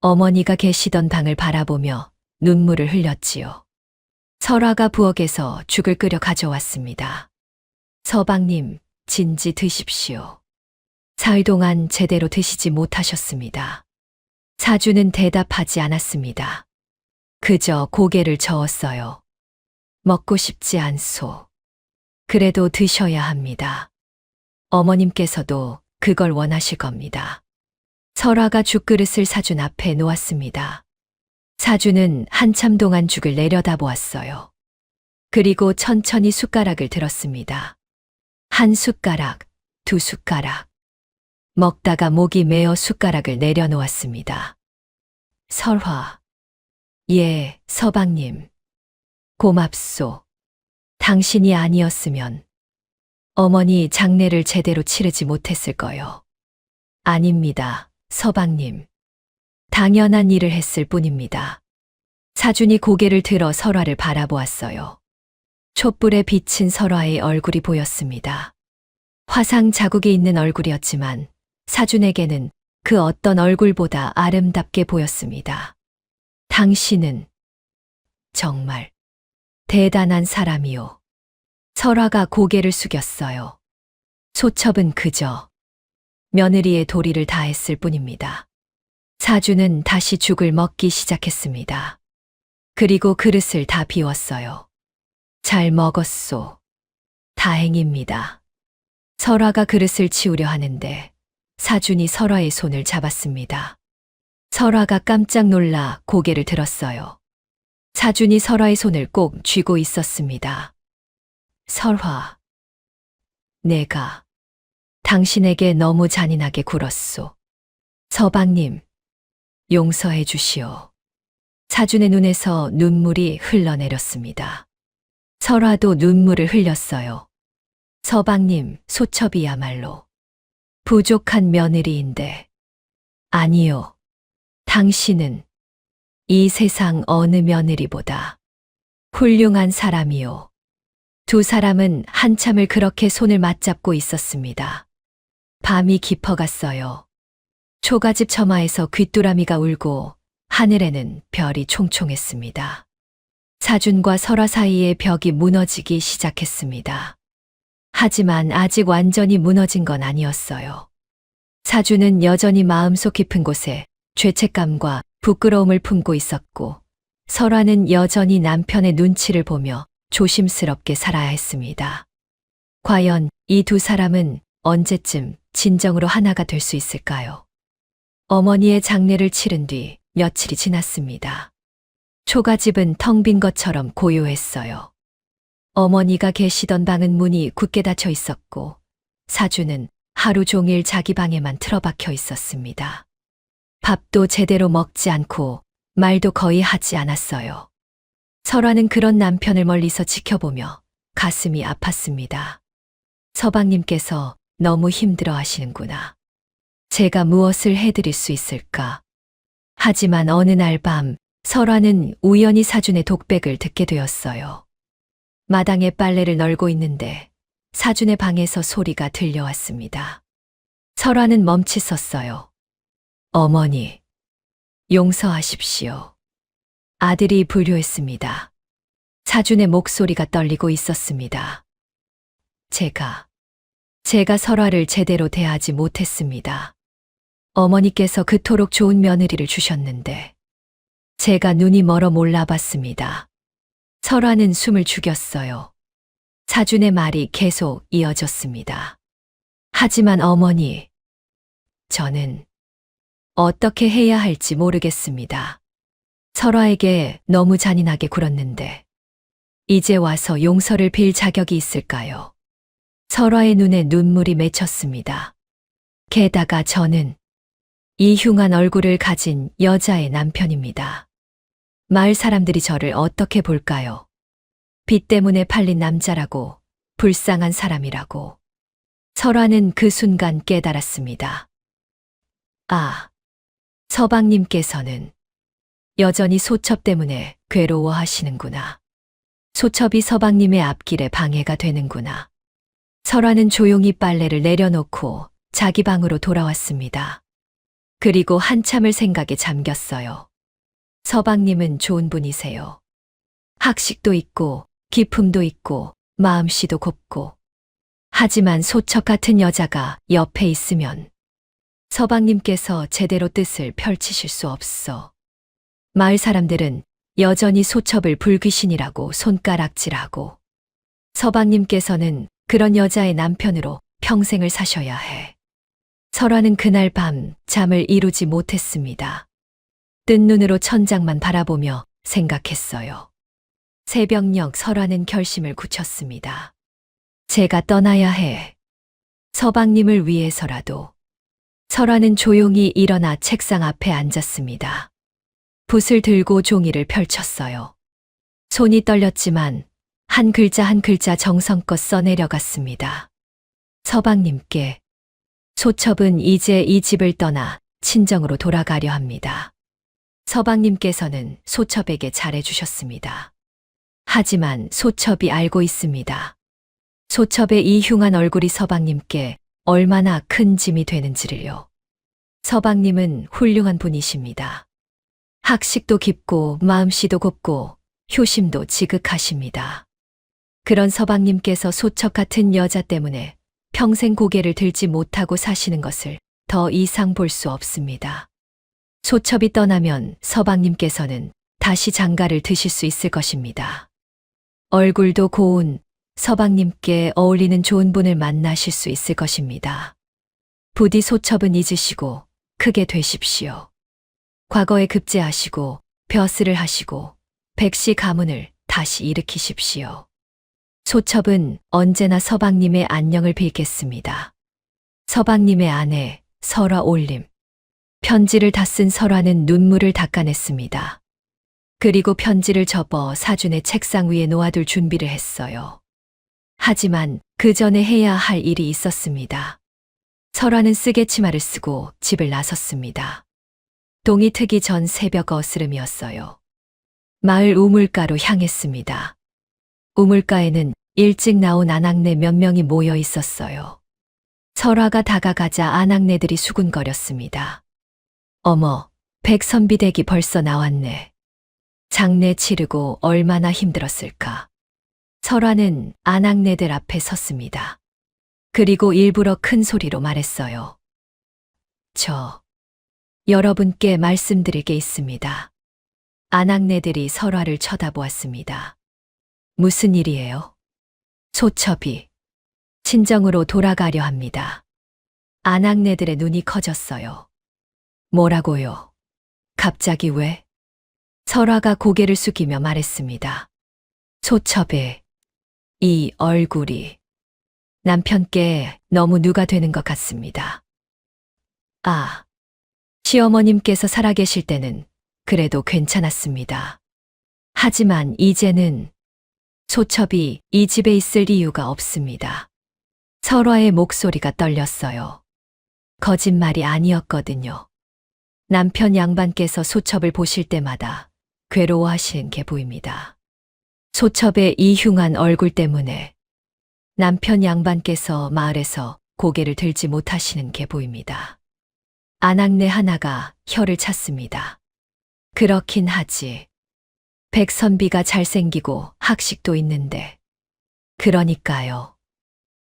어머니가 계시던 방을 바라보며 눈물을 흘렸지요. 설화가 부엌에서 죽을 끓여 가져왔습니다. 서방님, 진지 드십시오. 사흘 동안 제대로 드시지 못하셨습니다. 사주는 대답하지 않았습니다. 그저 고개를 저었어요. 먹고 싶지 않소. 그래도 드셔야 합니다. 어머님께서도 그걸 원하실 겁니다. 설화가 죽그릇을 사준 앞에 놓았습니다. 사주는 한참 동안 죽을 내려다보았어요. 그리고 천천히 숟가락을 들었습니다. 한 숟가락, 두 숟가락. 먹다가 목이 메어 숟가락을 내려놓았습니다. 설화. 예, 서방님. 고맙소. 당신이 아니었으면 어머니 장례를 제대로 치르지 못했을 거요. 아닙니다, 서방님. 당연한 일을 했을 뿐입니다. 사준이 고개를 들어 설화를 바라보았어요. 촛불에 비친 설화의 얼굴이 보였습니다. 화상 자국이 있는 얼굴이었지만 사준에게는 그 어떤 얼굴보다 아름답게 보였습니다. 당신은 정말 대단한 사람이요. 설화가 고개를 숙였어요. 소첩은 그저 며느리의 도리를 다했을 뿐입니다. 사주는 다시 죽을 먹기 시작했습니다. 그리고 그릇을 다 비웠어요. 잘 먹었소. 다행입니다. 설화가 그릇을 치우려 하는데 사준이 설화의 손을 잡았습니다. 설화가 깜짝 놀라 고개를 들었어요. 사준이 설화의 손을 꼭 쥐고 있었습니다. 설화, 내가 당신에게 너무 잔인하게 굴었소. 서방님, 용서해 주시오. 사준의 눈에서 눈물이 흘러내렸습니다. 설화도 눈물을 흘렸어요. 서방님, 소첩이야말로 부족한 며느리인데. 아니요. 당신은 이 세상 어느 며느리보다 훌륭한 사람이요. 두 사람은 한참을 그렇게 손을 맞잡고 있었습니다. 밤이 깊어갔어요. 초가집 처마에서 귀뚜라미가 울고 하늘에는 별이 총총했습니다. 사준과 설화 사이의 벽이 무너지기 시작했습니다. 하지만 아직 완전히 무너진 건 아니었어요. 사준은 여전히 마음속 깊은 곳에 죄책감과 부끄러움을 품고 있었고, 설화는 여전히 남편의 눈치를 보며 조심스럽게 살아야 했습니다. 과연 이 두 사람은 언제쯤 진정으로 하나가 될 수 있을까요? 어머니의 장례를 치른 뒤 며칠이 지났습니다. 초가집은 텅 빈 것처럼 고요했어요. 어머니가 계시던 방은 문이 굳게 닫혀 있었고, 사주는 하루 종일 자기 방에만 틀어박혀 있었습니다. 밥도 제대로 먹지 않고 말도 거의 하지 않았어요. 설화는 그런 남편을 멀리서 지켜보며 가슴이 아팠습니다. 서방님께서 너무 힘들어 하시는구나. 제가 무엇을 해드릴 수 있을까? 하지만 어느 날 밤 설화는 우연히 사준의 독백을 듣게 되었어요. 마당에 빨래를 널고 있는데 사준의 방에서 소리가 들려왔습니다. 설화는 멈칫섰어요. 어머니, 용서하십시오. 아들이 불효했습니다. 사준의 목소리가 떨리고 있었습니다. 제가 설화를 제대로 대하지 못했습니다. 어머니께서 그토록 좋은 며느리를 주셨는데 제가 눈이 멀어 몰라봤습니다. 설화는 숨을 죽였어요. 사준의 말이 계속 이어졌습니다. 하지만 어머니, 저는 어떻게 해야 할지 모르겠습니다. 설화에게 너무 잔인하게 굴었는데 이제 와서 용서를 빌 자격이 있을까요? 설화의 눈에 눈물이 맺혔습니다. 게다가 저는 이 흉한 얼굴을 가진 여자의 남편입니다. 마을 사람들이 저를 어떻게 볼까요? 빚 때문에 팔린 남자라고, 불쌍한 사람이라고. 설화는 그 순간 깨달았습니다. 아, 서방님께서는 여전히 소첩 때문에 괴로워하시는구나. 소첩이 서방님의 앞길에 방해가 되는구나. 설화는 조용히 빨래를 내려놓고 자기 방으로 돌아왔습니다. 그리고 한참을 생각에 잠겼어요. 서방님은 좋은 분이세요. 학식도 있고 기품도 있고 마음씨도 곱고. 하지만 소첩 같은 여자가 옆에 있으면 서방님께서 제대로 뜻을 펼치실 수 없어. 마을 사람들은 여전히 소첩을 불귀신이라고 손가락질하고 서방님께서는 그런 여자의 남편으로 평생을 사셔야 해. 설화는 그날 밤 잠을 이루지 못했습니다. 뜬 눈으로 천장만 바라보며 생각했어요. 새벽녘 설화는 결심을 굳혔습니다. 제가 떠나야 해. 서방님을 위해서라도. 설화는 조용히 일어나 책상 앞에 앉았습니다. 붓을 들고 종이를 펼쳤어요. 손이 떨렸지만 한 글자 한 글자 정성껏 써내려갔습니다. 서방님께 소첩은 이제 이 집을 떠나 친정으로 돌아가려 합니다. 서방님께서는 소첩에게 잘해주셨습니다. 하지만 소첩이 알고 있습니다. 소첩의 이 흉한 얼굴이 서방님께 얼마나 큰 짐이 되는지를요. 서방님은 훌륭한 분이십니다. 학식도 깊고 마음씨도 곱고 효심도 지극하십니다. 그런 서방님께서 소첩 같은 여자 때문에 평생 고개를 들지 못하고 사시는 것을 더 이상 볼 수 없습니다. 소첩이 떠나면 서방님께서는 다시 장가를 드실 수 있을 것입니다. 얼굴도 고운 서방님께 어울리는 좋은 분을 만나실 수 있을 것입니다. 부디 소첩은 잊으시고 크게 되십시오. 과거에 급제하시고 벼슬을 하시고 백시 가문을 다시 일으키십시오. 소첩은 언제나 서방님의 안녕을 빌겠습니다. 서방님의 아내 설화 올림. 편지를 다 쓴 설화는 눈물을 닦아냈습니다. 그리고 편지를 접어 사준의 책상 위에 놓아둘 준비를 했어요. 하지만 그 전에 해야 할 일이 있었습니다. 설화는 쓰개 치마를 쓰고 집을 나섰습니다. 동이 트기 전 새벽 어스름이었어요. 마을 우물가로 향했습니다. 우물가에는 일찍 나온 아낙네 몇 명이 모여 있었어요. 설화가 다가가자 아낙네들이 수군거렸습니다. 어머, 백선비댁이 벌써 나왔네. 장례 치르고 얼마나 힘들었을까. 설화는 아낙네들 앞에 섰습니다. 그리고 일부러 큰 소리로 말했어요. 저 여러분께 말씀드릴 게 있습니다. 아낙네들이 설화를 쳐다보았습니다. 무슨 일이에요? 소첩이 친정으로 돌아가려 합니다. 아낙네들의 눈이 커졌어요. 뭐라고요? 갑자기 왜? 설화가 고개를 숙이며 말했습니다. 소첩의 이 얼굴이 남편께 너무 누가 되는 것 같습니다. 아, 시어머님께서 살아계실 때는 그래도 괜찮았습니다. 하지만 이제는 소첩이 이 집에 있을 이유가 없습니다. 설화의 목소리가 떨렸어요. 거짓말이 아니었거든요. 남편 양반께서 소첩을 보실 때마다 괴로워하시는 게 보입니다. 소첩의 이 흉한 얼굴 때문에 남편 양반께서 마을에서 고개를 들지 못하시는 게 보입니다. 아낙네 하나가 혀를 찼습니다. 그렇긴 하지. 백선비가 잘생기고 학식도 있는데. 그러니까요.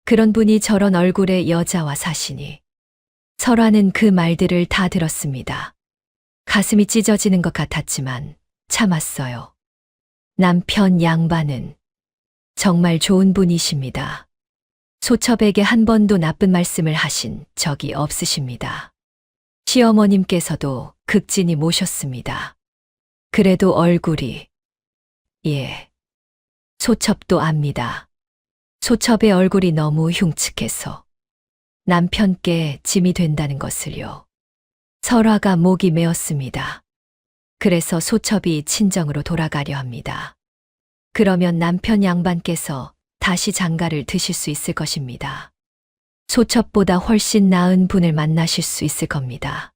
그런 분이 저런 얼굴의 여자와 사시니. 설화는 그 말들을 다 들었습니다. 가슴이 찢어지는 것 같았지만 참았어요. 남편 양반은 정말 좋은 분이십니다. 소첩에게 한 번도 나쁜 말씀을 하신 적이 없으십니다. 시어머님께서도 극진히 모셨습니다. 그래도 얼굴이, 예, 소첩도 압니다. 소첩의 얼굴이 너무 흉측해서 남편께 짐이 된다는 것을요. 설화가 목이 메었습니다. 그래서 소첩이 친정으로 돌아가려 합니다. 그러면 남편 양반께서 다시 장가를 드실 수 있을 것입니다. 소첩보다 훨씬 나은 분을 만나실 수 있을 겁니다.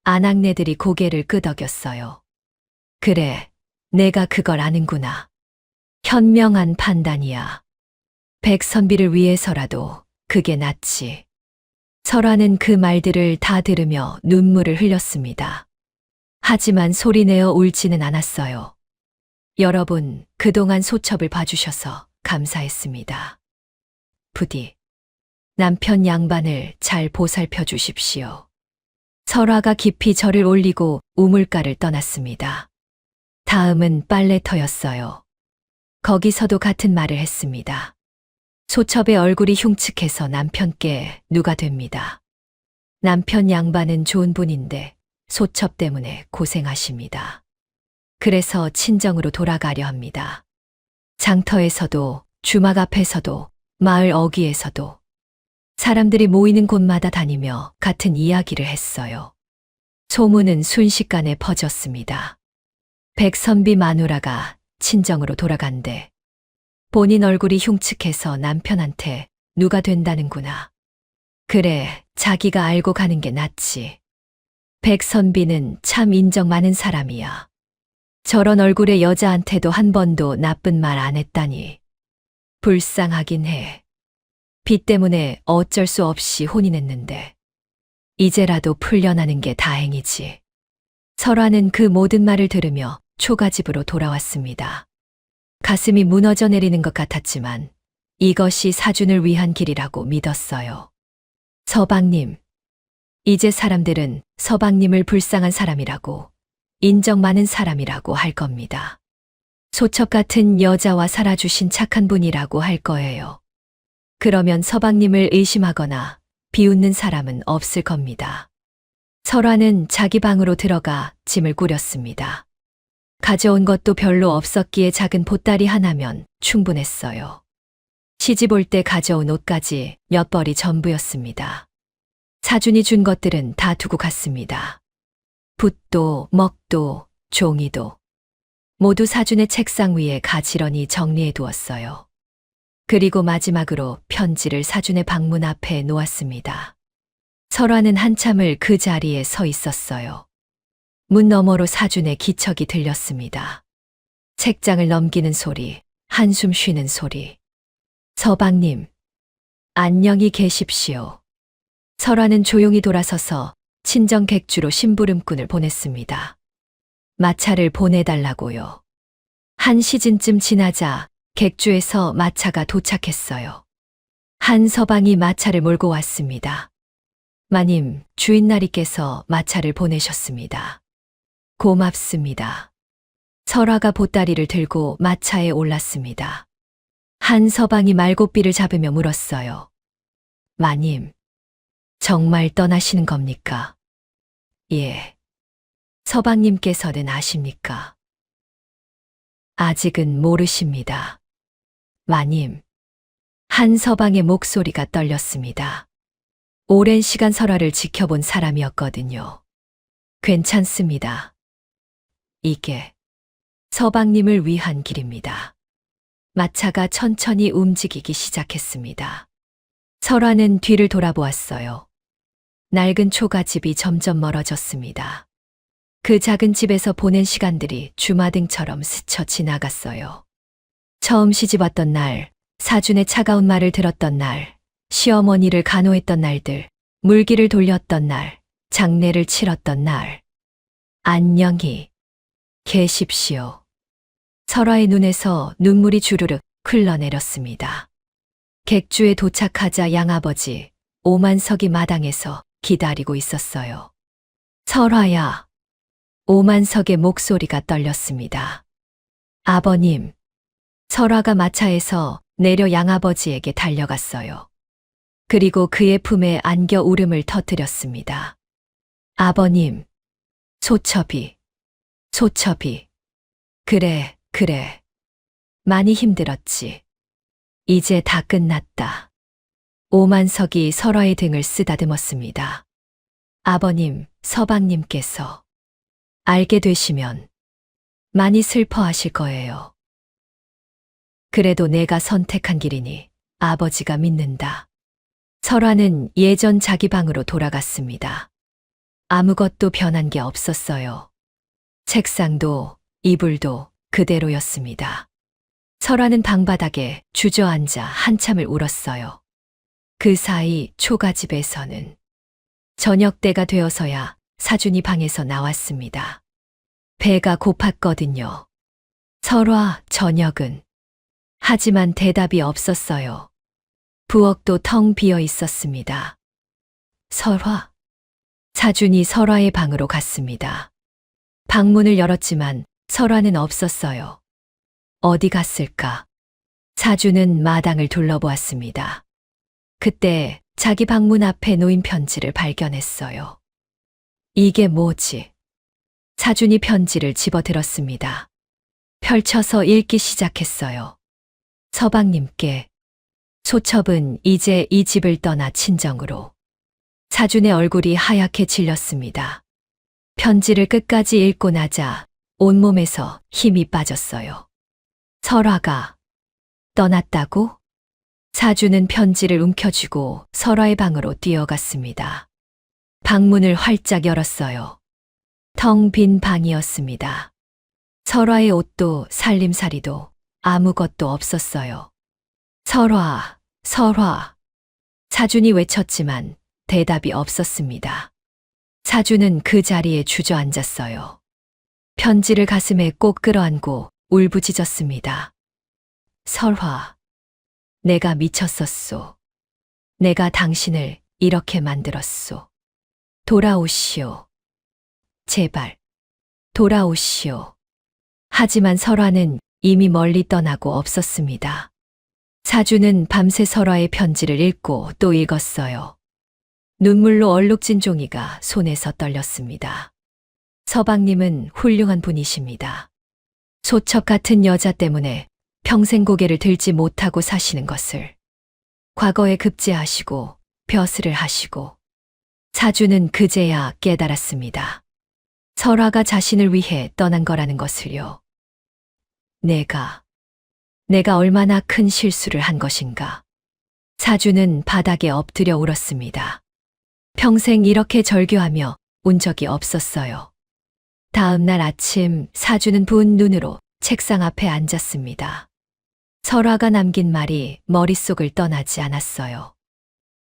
아낙네들이 고개를 끄덕였어요. 그래, 내가 그걸 아는구나. 현명한 판단이야. 백선비를 위해서라도 그게 낫지. 설화는 그 말들을 다 들으며 눈물을 흘렸습니다. 하지만 소리내어 울지는 않았어요. 여러분, 그동안 소첩을 봐주셔서 감사했습니다. 부디 남편 양반을 잘 보살펴 주십시오. 설화가 깊이 절을 올리고 우물가를 떠났습니다. 다음은 빨래터였어요. 거기서도 같은 말을 했습니다. 소첩의 얼굴이 흉측해서 남편께 누가 됩니다. 남편 양반은 좋은 분인데 소첩 때문에 고생하십니다. 그래서 친정으로 돌아가려 합니다. 장터에서도 주막 앞에서도 마을 어귀에서도 사람들이 모이는 곳마다 다니며 같은 이야기를 했어요. 소문은 순식간에 퍼졌습니다. 백선비 마누라가 친정으로 돌아간대. 본인 얼굴이 흉측해서 남편한테 누가 된다는구나. 그래, 자기가 알고 가는 게 낫지. 백선비는 참 인정 많은 사람이야. 저런 얼굴의 여자한테도 한 번도 나쁜 말 안 했다니. 불쌍하긴 해. 빚 때문에 어쩔 수 없이 혼인했는데. 이제라도 풀려나는 게 다행이지. 설화는 그 모든 말을 들으며 초가집으로 돌아왔습니다. 가슴이 무너져 내리는 것 같았지만 이것이 사준을 위한 길이라고 믿었어요. 서방님. 이제 사람들은 서방님을 불쌍한 사람이라고, 인정 많은 사람이라고 할 겁니다. 소첩 같은 여자와 살아주신 착한 분이라고 할 거예요. 그러면 서방님을 의심하거나 비웃는 사람은 없을 겁니다. 설화는 자기 방으로 들어가 짐을 꾸렸습니다. 가져온 것도 별로 없었기에 작은 보따리 하나면 충분했어요. 시집 올 때 가져온 옷까지 몇 벌이 전부였습니다. 사준이 준 것들은 다 두고 갔습니다. 붓도, 먹도, 종이도 모두 사준의 책상 위에 가지런히 정리해 두었어요. 그리고 마지막으로 편지를 사준의 방문 앞에 놓았습니다. 설화는 한참을 그 자리에 서 있었어요. 문 너머로 사준의 기척이 들렸습니다. 책장을 넘기는 소리, 한숨 쉬는 소리. 서방님, 안녕히 계십시오. 설화는 조용히 돌아서서 친정 객주로 심부름꾼을 보냈습니다. 마차를 보내달라고요. 한 시즌쯤 지나자 객주에서 마차가 도착했어요. 한 서방이 마차를 몰고 왔습니다. 마님, 주인나리께서 마차를 보내셨습니다. 고맙습니다. 설화가 보따리를 들고 마차에 올랐습니다. 한 서방이 말고삐를 잡으며 물었어요. 마님, 정말 떠나시는 겁니까? 예. 서방님께서는 아십니까? 아직은 모르십니다. 마님. 한 서방의 목소리가 떨렸습니다. 오랜 시간 설화를 지켜본 사람이었거든요. 괜찮습니다. 이게 서방님을 위한 길입니다. 마차가 천천히 움직이기 시작했습니다. 설화는 뒤를 돌아보았어요. 낡은 초가집이 점점 멀어졌습니다. 그 작은 집에서 보낸 시간들이 주마등처럼 스쳐 지나갔어요. 처음 시집왔던 날, 사준의 차가운 말을 들었던 날, 시어머니를 간호했던 날들, 물기를 돌렸던 날, 장례를 치렀던 날. 안녕히 계십시오. 설화의 눈에서 눈물이 주르륵 흘러내렸습니다. 객주에 도착하자 양아버지 오만석이 마당에서 기다리고 있었어요. 설화야. 오만석의 목소리가 떨렸습니다. 아버님. 설화가 마차에서 내려 양아버지에게 달려갔어요. 그리고 그의 품에 안겨 울음을 터뜨렸습니다. 아버님. 소첩이. 그래. 많이 힘들었지. 이제 다 끝났다. 오만석이 설화의 등을 쓰다듬었습니다. 아버님, 서방님께서 알게 되시면 많이 슬퍼하실 거예요. 그래도 내가 선택한 길이니 아버지가 믿는다. 설화는 예전 자기 방으로 돌아갔습니다. 아무것도 변한 게 없었어요. 책상도 이불도 그대로였습니다. 설화는 방바닥에 주저앉아 한참을 울었어요. 그 사이 초가집에서는 저녁 때가 되어서야 사준이 방에서 나왔습니다. 배가 고팠거든요. 설화, 저녁은. 하지만 대답이 없었어요. 부엌도 텅 비어 있었습니다. 설화. 사준이 설화의 방으로 갔습니다. 방문을 열었지만 설화는 없었어요. 어디 갔을까? 사준은 마당을 둘러보았습니다. 그때 자기 방문 앞에 놓인 편지를 발견했어요. 이게 뭐지? 사준이 편지를 집어들었습니다. 펼쳐서 읽기 시작했어요. 서방님께. 소첩은 이제 이 집을 떠나 친정으로. 사준의 얼굴이 하얗게 질렸습니다. 편지를 끝까지 읽고 나자 온몸에서 힘이 빠졌어요. 설화가 떠났다고? 사준은 편지를 움켜쥐고 설화의 방으로 뛰어갔습니다. 방문을 활짝 열었어요. 텅 빈 방이었습니다. 설화의 옷도 살림살이도 아무것도 없었어요. 설화. 사준이 외쳤지만 대답이 없었습니다. 사준은 그 자리에 주저앉았어요. 편지를 가슴에 꼭 끌어안고 울부짖었습니다. 설화. 내가 미쳤었소. 내가 당신을 이렇게 만들었소. 돌아오시오. 제발. 돌아오시오. 하지만 설화는 이미 멀리 떠나고 없었습니다. 사준은 밤새 설화의 편지를 읽고 또 읽었어요. 눈물로 얼룩진 종이가 손에서 떨렸습니다. 서방님은 훌륭한 분이십니다. 소첩 같은 여자 때문에 평생 고개를 들지 못하고 사시는 것을. 과거에 급제하시고 벼슬을 하시고. 사준은 그제야 깨달았습니다. 설화가 자신을 위해 떠난 거라는 것을요. 내가 얼마나 큰 실수를 한 것인가. 사준은 바닥에 엎드려 울었습니다. 평생 이렇게 절규하며 운 적이 없었어요. 다음 날 아침 사준은 부은 눈으로 책상 앞에 앉았습니다. 설화가 남긴 말이 머릿속을 떠나지 않았어요.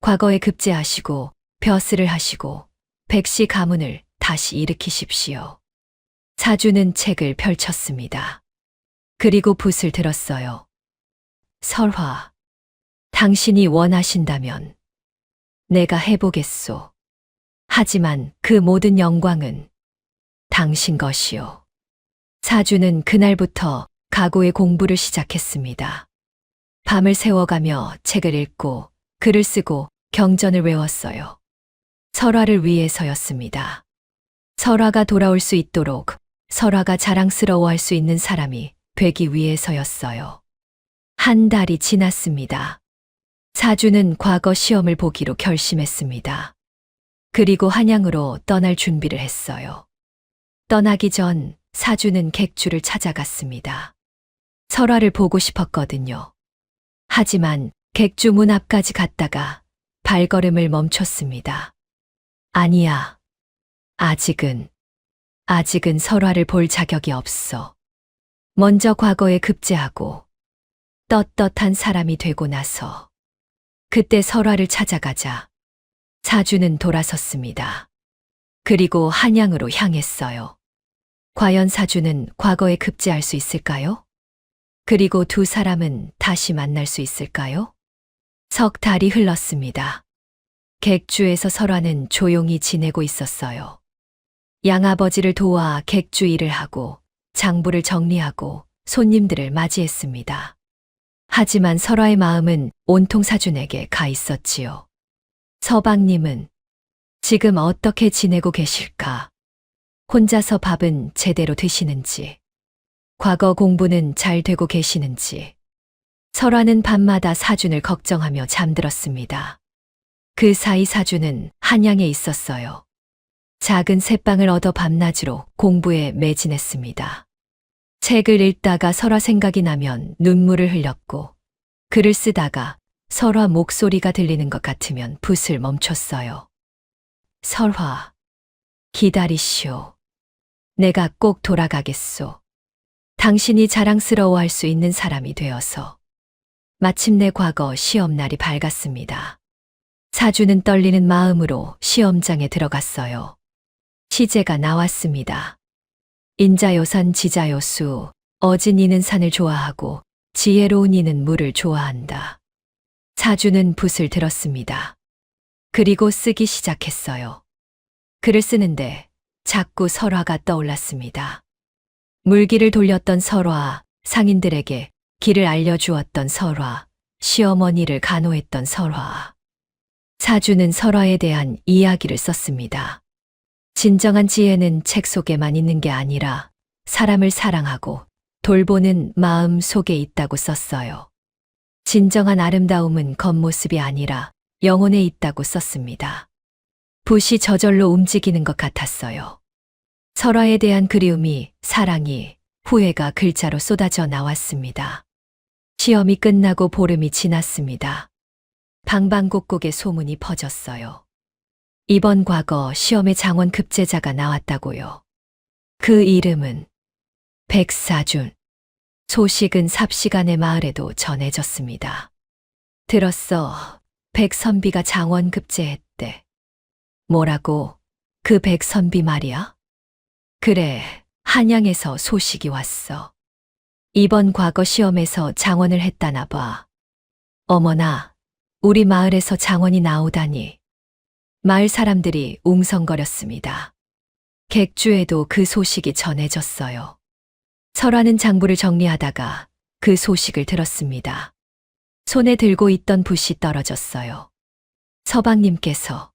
과거에 급제하시고 벼슬을 하시고 백시 가문을 다시 일으키십시오. 사준은 책을 펼쳤습니다. 그리고 붓을 들었어요. 설화, 당신이 원하신다면 내가 해보겠소. 하지만 그 모든 영광은 당신 것이요. 사준은 그날부터 가구의 공부를 시작했습니다. 밤을 새워가며 책을 읽고 글을 쓰고 경전을 외웠어요. 설화를 위해서였습니다. 설화가 돌아올 수 있도록, 설화가 자랑스러워할 수 있는 사람이 되기 위해서였어요. 한 달이 지났습니다. 사주는 과거 시험을 보기로 결심했습니다. 그리고 한양으로 떠날 준비를 했어요. 떠나기 전 사주는 객주를 찾아갔습니다. 설화를 보고 싶었거든요. 하지만 객주 문 앞까지 갔다가 발걸음을 멈췄습니다. 아니야. 아직은. 아직은 설화를 볼 자격이 없어. 먼저 과거에 급제하고 떳떳한 사람이 되고 나서 그때 설화를 찾아가자. 사주는 돌아섰습니다. 그리고 한양으로 향했어요. 과연 사주는 과거에 급제할 수 있을까요? 그리고 두 사람은 다시 만날 수 있을까요? 석 달이 흘렀습니다. 객주에서 설화는 조용히 지내고 있었어요. 양아버지를 도와 객주 일을 하고 장부를 정리하고 손님들을 맞이했습니다. 하지만 설화의 마음은 온통 사준에게 가 있었지요. 서방님은 지금 어떻게 지내고 계실까? 혼자서 밥은 제대로 드시는지, 과거 공부는 잘 되고 계시는지. 설화는 밤마다 사준을 걱정하며 잠들었습니다. 그 사이 사준은 한양에 있었어요. 작은 새방을 얻어 밤낮으로 공부에 매진했습니다. 책을 읽다가 설화 생각이 나면 눈물을 흘렸고, 글을 쓰다가 설화 목소리가 들리는 것 같으면 붓을 멈췄어요. 설화, 기다리시오. 내가 꼭 돌아가겠소. 당신이 자랑스러워할 수 있는 사람이 되어서. 마침내 과거 시험날이 밝았습니다. 사주는 떨리는 마음으로 시험장에 들어갔어요. 시제가 나왔습니다. 인자요산 지자요수, 어진 이는 산을 좋아하고 지혜로운 이는 물을 좋아한다. 사주는 붓을 들었습니다. 그리고 쓰기 시작했어요. 글을 쓰는데 자꾸 설화가 떠올랐습니다. 물길을 돌렸던 설화, 상인들에게 길을 알려주었던 설화, 시어머니를 간호했던 설화. 사주는 설화에 대한 이야기를 썼습니다. 진정한 지혜는 책 속에만 있는 게 아니라 사람을 사랑하고 돌보는 마음 속에 있다고 썼어요. 진정한 아름다움은 겉모습이 아니라 영혼에 있다고 썼습니다. 붓이 저절로 움직이는 것 같았어요. 설화에 대한 그리움이, 사랑이, 후회가 글자로 쏟아져 나왔습니다. 시험이 끝나고 보름이 지났습니다. 방방곡곡에 소문이 퍼졌어요. 이번 과거 시험에 장원 급제자가 나왔다고요. 그 이름은 백사준. 소식은 삽시간에 마을에도 전해졌습니다. 들었어. 백선비가 장원 급제했대. 뭐라고? 그 백선비 말이야? 그래, 한양에서 소식이 왔어. 이번 과거 시험에서 장원을 했다나 봐. 어머나, 우리 마을에서 장원이 나오다니. 마을 사람들이 웅성거렸습니다. 객주에도 그 소식이 전해졌어요. 설화는 장부를 정리하다가 그 소식을 들었습니다. 손에 들고 있던 붓이 떨어졌어요. 서방님께서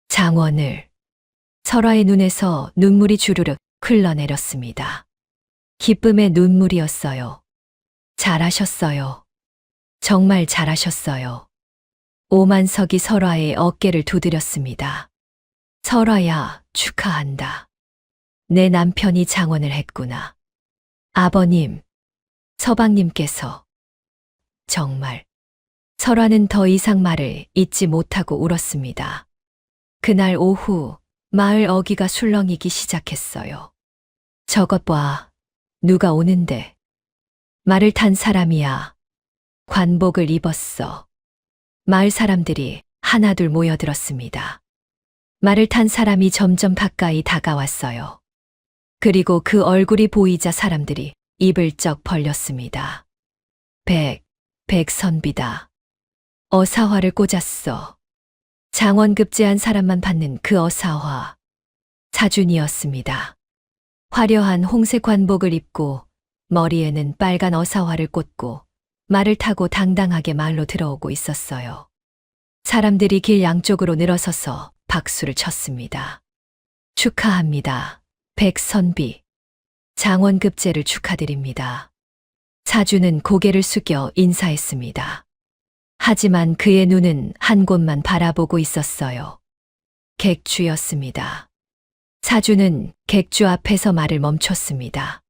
장원을. 설화의 눈에서 눈물이 주르륵 흘러내렸습니다. 기쁨의 눈물이었어요. 잘하셨어요. 정말 잘하셨어요. 오만석이 설화의 어깨를 두드렸습니다. 설화야, 축하한다. 내 남편이 장원을 했구나. 아버님, 서방님께서. 정말. 설화는 더 이상 말을 잇지 못하고 울었습니다. 그날 오후 마을 어귀가 술렁이기 시작했어요. 저것 봐. 누가 오는데. 말을 탄 사람이야. 관복을 입었어. 마을 사람들이 하나둘 모여들었습니다. 말을 탄 사람이 점점 가까이 다가왔어요. 그리고 그 얼굴이 보이자 사람들이 입을 쩍 벌렸습니다. 백선비다. 어사화를 꽂았어. 장원 급제한 사람만 받는 그 어사화. 사준이었습니다. 화려한 홍색 관복을 입고 머리에는 빨간 어사화를 꽂고 말을 타고 당당하게 마을로 들어오고 있었어요. 사람들이 길 양쪽으로 늘어서서 박수를 쳤습니다. 축하합니다. 백선비. 장원급제를 축하드립니다. 사주는 고개를 숙여 인사했습니다. 하지만 그의 눈은 한 곳만 바라보고 있었어요. 객주였습니다. 사주는 객주 앞에서 말을 멈췄습니다.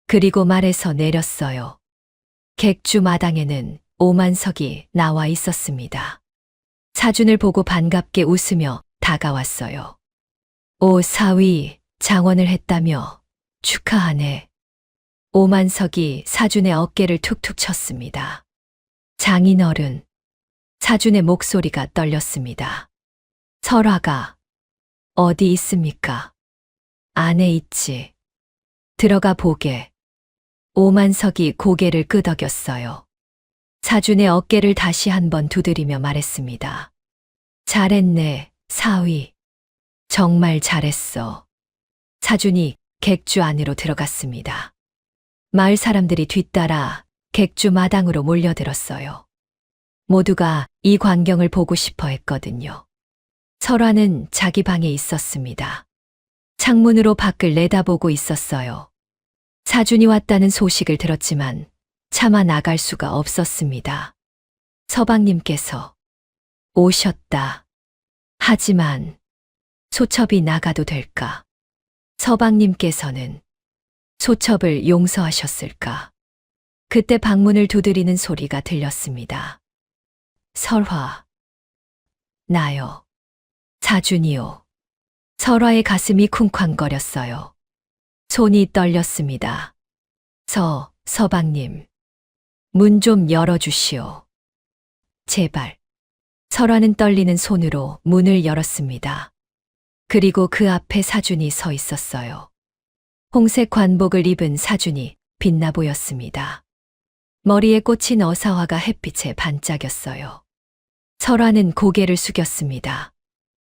그리고 말에서 내렸어요. 객주 마당에는 오만석이 나와 있었습니다. 사준을 보고 반갑게 웃으며 다가왔어요. 오 사위, 장원을 했다며 축하하네. 오만석이 사준의 어깨를 툭툭 쳤습니다. 장인어른. 사준의 목소리가 떨렸습니다. 설화가 어디 있습니까? 안에 있지. 들어가 보게. 오만석이 고개를 끄덕였어요. 사준의 어깨를 다시 한번 두드리며 말했습니다. 잘했네, 사위. 정말 잘했어. 사준이 객주 안으로 들어갔습니다. 마을 사람들이 뒤따라 객주 마당으로 몰려들었어요. 모두가 이 광경을 보고 싶어 했거든요. 설화는 자기 방에 있었습니다. 창문으로 밖을 내다보고 있었어요. 사준이 왔다는 소식을 들었지만 차마 나갈 수가 없었습니다. 서방님께서 오셨다. 하지만 소첩이 나가도 될까? 서방님께서는 소첩을 용서하셨을까? 그때 방문을 두드리는 소리가 들렸습니다. 설화. 나요. 사준이요. 설화의 가슴이 쿵쾅거렸어요. 손이 떨렸습니다. 서방님. 문 좀 열어주시오. 제발. 설화는 떨리는 손으로 문을 열었습니다. 그리고 그 앞에 사준이 서 있었어요. 홍색 관복을 입은 사준이 빛나 보였습니다. 머리에 꽂힌 어사화가 햇빛에 반짝였어요. 설화는 고개를 숙였습니다.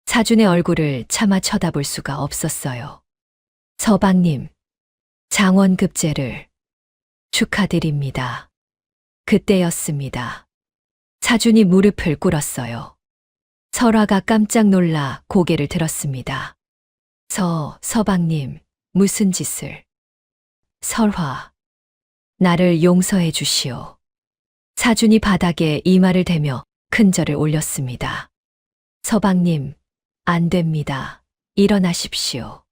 사준의 얼굴을 차마 쳐다볼 수가 없었어요. 서방님, 장원급제를 축하드립니다. 그때였습니다. 사준이 무릎을 꿇었어요. 설화가 깜짝 놀라 고개를 들었습니다. 서방님, 무슨 짓을? 설화, 나를 용서해 주시오. 사준이 바닥에 이마를 대며 큰 절을 올렸습니다. 서방님, 안 됩니다. 일어나십시오.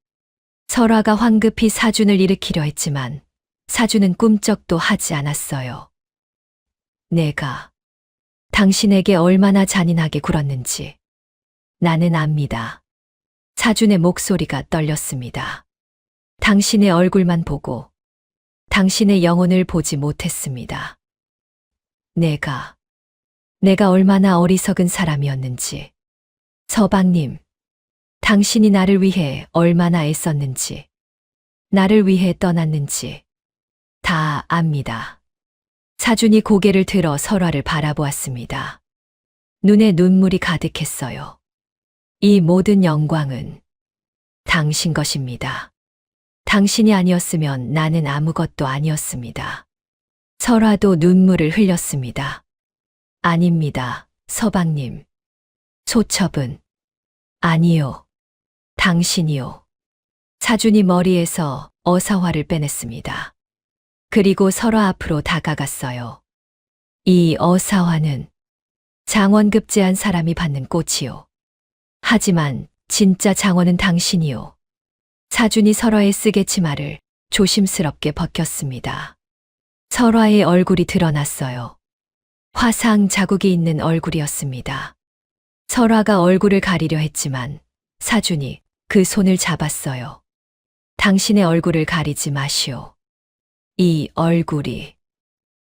설화가 황급히 사준을 일으키려 했지만 사준은 꿈쩍도 하지 않았어요. 내가 당신에게 얼마나 잔인하게 굴었는지 나는 압니다. 사준의 목소리가 떨렸습니다. 당신의 얼굴만 보고 당신의 영혼을 보지 못했습니다. 내가 얼마나 어리석은 사람이었는지. 서방님, 당신이 나를 위해 얼마나 애썼는지, 나를 위해 떠났는지 다 압니다. 사준이 고개를 들어 설화를 바라보았습니다. 눈에 눈물이 가득했어요. 이 모든 영광은 당신 것입니다. 당신이 아니었으면 나는 아무것도 아니었습니다. 설화도 눈물을 흘렸습니다. 아닙니다, 서방님. 소첩은 아니요. 당신이요. 사준이 머리에서 어사화를 빼냈습니다. 그리고 설화 앞으로 다가갔어요. 이 어사화는 장원급제한 사람이 받는 꽃이요. 하지만 진짜 장원은 당신이요. 사준이 설화의 쓰개 치마를 조심스럽게 벗겼습니다. 설화의 얼굴이 드러났어요. 화상 자국이 있는 얼굴이었습니다. 설화가 얼굴을 가리려 했지만 사준이 그 손을 잡았어요. 당신의 얼굴을 가리지 마시오. 이 얼굴이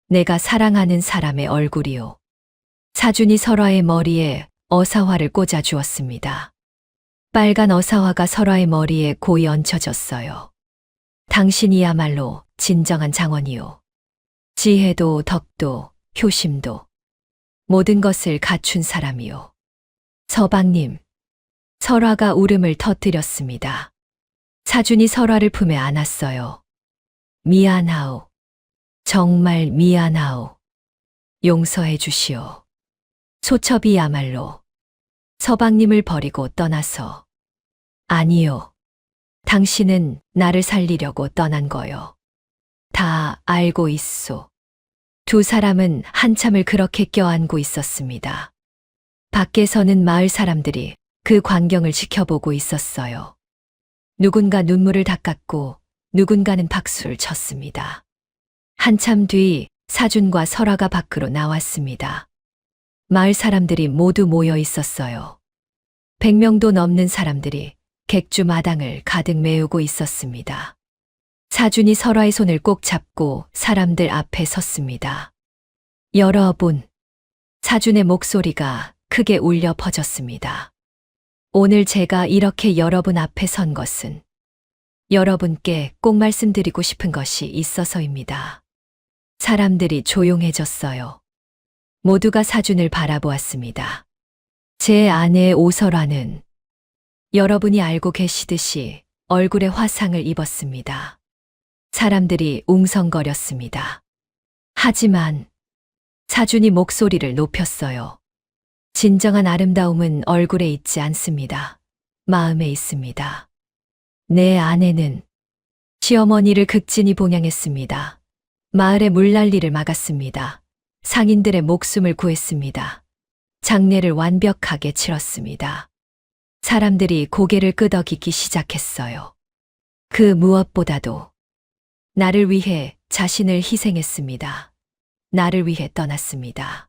내가 사랑하는 사람의 얼굴이요. 사준이 설화의 머리에 어사화를 꽂아 주었습니다. 빨간 어사화가 설화의 머리에 고이 얹혀졌어요. 당신이야말로 진정한 장원이요. 지혜도 덕도 효심도 모든 것을 갖춘 사람이요. 서방님, 설화가 울음을 터뜨렸습니다. 사준이 설화를 품에 안았어요. 미안하오. 정말 미안하오. 용서해 주시오. 소첩이야말로 서방님을 버리고 떠나서. 아니요. 당신은 나를 살리려고 떠난 거요. 다 알고 있소. 두 사람은 한참을 그렇게 껴안고 있었습니다. 밖에서는 마을 사람들이 그 광경을 지켜보고 있었어요. 누군가 눈물을 닦았고 누군가는 박수를 쳤습니다. 한참 뒤 사준과 설화가 밖으로 나왔습니다. 마을 사람들이 모두 모여 있었어요. 100명도 넘는 사람들이 객주 마당을 가득 메우고 있었습니다. 사준이 설화의 손을 꼭 잡고 사람들 앞에 섰습니다. 여러분, 사준의 목소리가 크게 울려 퍼졌습니다. 오늘 제가 이렇게 여러분 앞에 선 것은 여러분께 꼭 말씀드리고 싶은 것이 있어서입니다. 사람들이 조용해졌어요. 모두가 사준을 바라보았습니다. 제 아내 오설아는 여러분이 알고 계시듯이 얼굴에 화상을 입었습니다. 사람들이 웅성거렸습니다. 하지만 사준이 목소리를 높였어요. 진정한 아름다움은 얼굴에 있지 않습니다. 마음에 있습니다. 내 아내는 시어머니를 극진히 봉양했습니다. 마을의 물난리를 막았습니다. 상인들의 목숨을 구했습니다. 장례를 완벽하게 치렀습니다. 사람들이 고개를 끄덕이기 시작했어요. 그 무엇보다도 나를 위해 자신을 희생했습니다. 나를 위해 떠났습니다.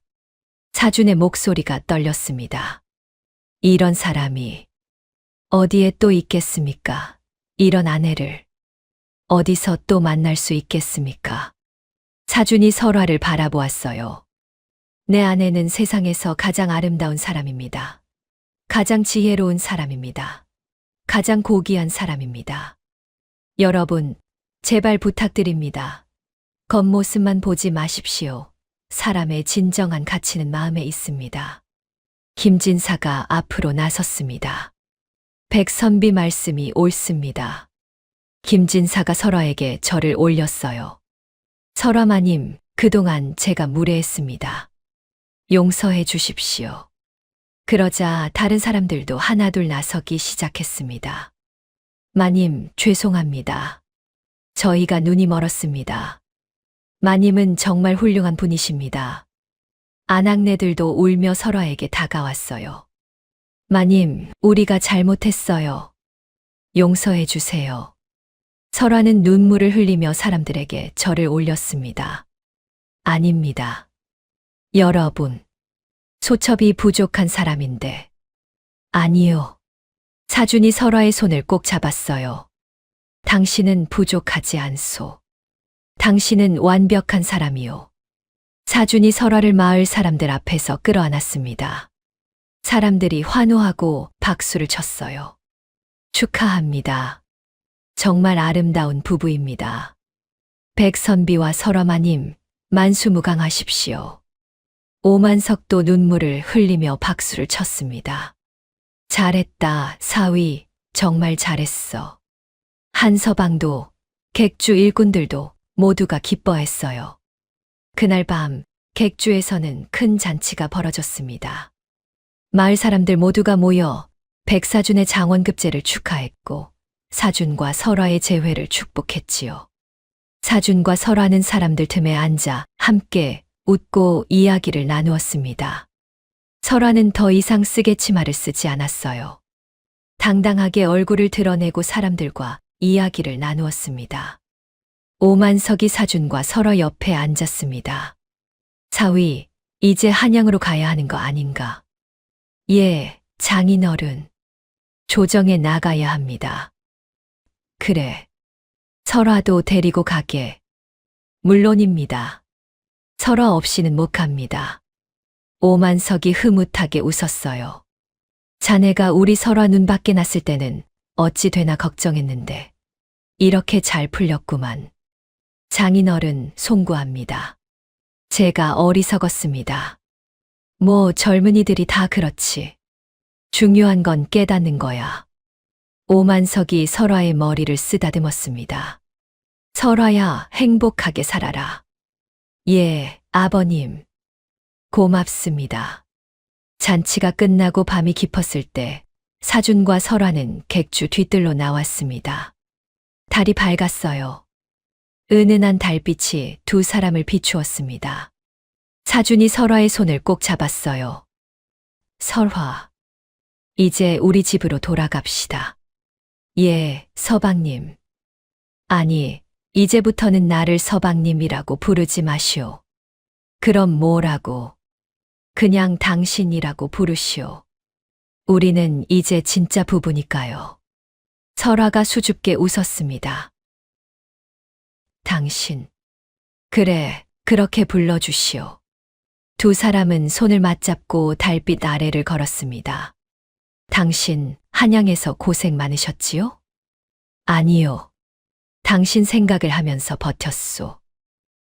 사준의 목소리가 떨렸습니다. 이런 사람이 어디에 또 있겠습니까? 이런 아내를 어디서 또 만날 수 있겠습니까? 사준이 설화를 바라보았어요. 내 아내는 세상에서 가장 아름다운 사람입니다. 가장 지혜로운 사람입니다. 가장 고귀한 사람입니다. 여러분, 제발 부탁드립니다. 겉모습만 보지 마십시오. 사람의 진정한 가치는 마음에 있습니다. 김진사가 앞으로 나섰습니다. 백선비 말씀이 옳습니다. 김진사가 설화에게 절을 올렸어요. 설화마님, 그동안 제가 무례했습니다. 용서해 주십시오. 그러자 다른 사람들도 하나둘 나서기 시작했습니다. 마님, 죄송합니다. 저희가 눈이 멀었습니다. 마님은 정말 훌륭한 분이십니다. 아낙네들도 울며 설화에게 다가왔어요. 마님, 우리가 잘못했어요. 용서해 주세요. 설화는 눈물을 흘리며 사람들에게 절을 올렸습니다. 아닙니다. 여러분, 소첩이 부족한 사람인데. 아니요. 사준이 설화의 손을 꼭 잡았어요. 당신은 부족하지 않소. 당신은 완벽한 사람이요. 사준이 설화를 마을 사람들 앞에서 끌어안았습니다. 사람들이 환호하고 박수를 쳤어요. 축하합니다. 정말 아름다운 부부입니다. 백선비와 설화마님, 만수무강하십시오. 오만석도 눈물을 흘리며 박수를 쳤습니다. 잘했다, 사위. 정말 잘했어. 한서방도, 객주 일꾼들도 모두가 기뻐했어요. 그날 밤 객주에서는 큰 잔치가 벌어졌습니다. 마을 사람들 모두가 모여 백사준의 장원급제를 축하했고 사준과 설화의 재회를 축복했지요. 사준과 설화는 사람들 틈에 앉아 함께 웃고 이야기를 나누었습니다. 설화는 더 이상 쓰개치마를 쓰지 않았어요. 당당하게 얼굴을 드러내고 사람들과 이야기를 나누었습니다. 오만석이 사준과 설화 옆에 앉았습니다. 사위, 이제 한양으로 가야 하는 거 아닌가? 예, 장인어른. 조정에 나가야 합니다. 그래. 설화도 데리고 가게. 물론입니다. 설화 없이는 못 갑니다. 오만석이 흐뭇하게 웃었어요. 자네가 우리 설화 눈밖에 났을 때는 어찌 되나 걱정했는데 이렇게 잘 풀렸구만. 장인어른 송구합니다. 제가 어리석었습니다. 뭐 젊은이들이 다 그렇지. 중요한 건 깨닫는 거야. 오만석이 설화의 머리를 쓰다듬었습니다. 설화야, 행복하게 살아라. 예, 아버님. 고맙습니다. 잔치가 끝나고 밤이 깊었을 때 사준과 설화는 객주 뒤뜰로 나왔습니다. 달이 밝았어요. 은은한 달빛이 두 사람을 비추었습니다. 사준이 설화의 손을 꼭 잡았어요. 설화, 이제 우리 집으로 돌아갑시다. 예, 서방님. 아니, 이제부터는 나를 서방님이라고 부르지 마시오. 그럼 뭐라고? 그냥 당신이라고 부르시오. 우리는 이제 진짜 부부니까요. 설화가 수줍게 웃었습니다. 당신. 그래, 그렇게 불러주시오. 두 사람은 손을 맞잡고 달빛 아래를 걸었습니다. 당신, 한양에서 고생 많으셨지요? 아니요. 당신 생각을 하면서 버텼소.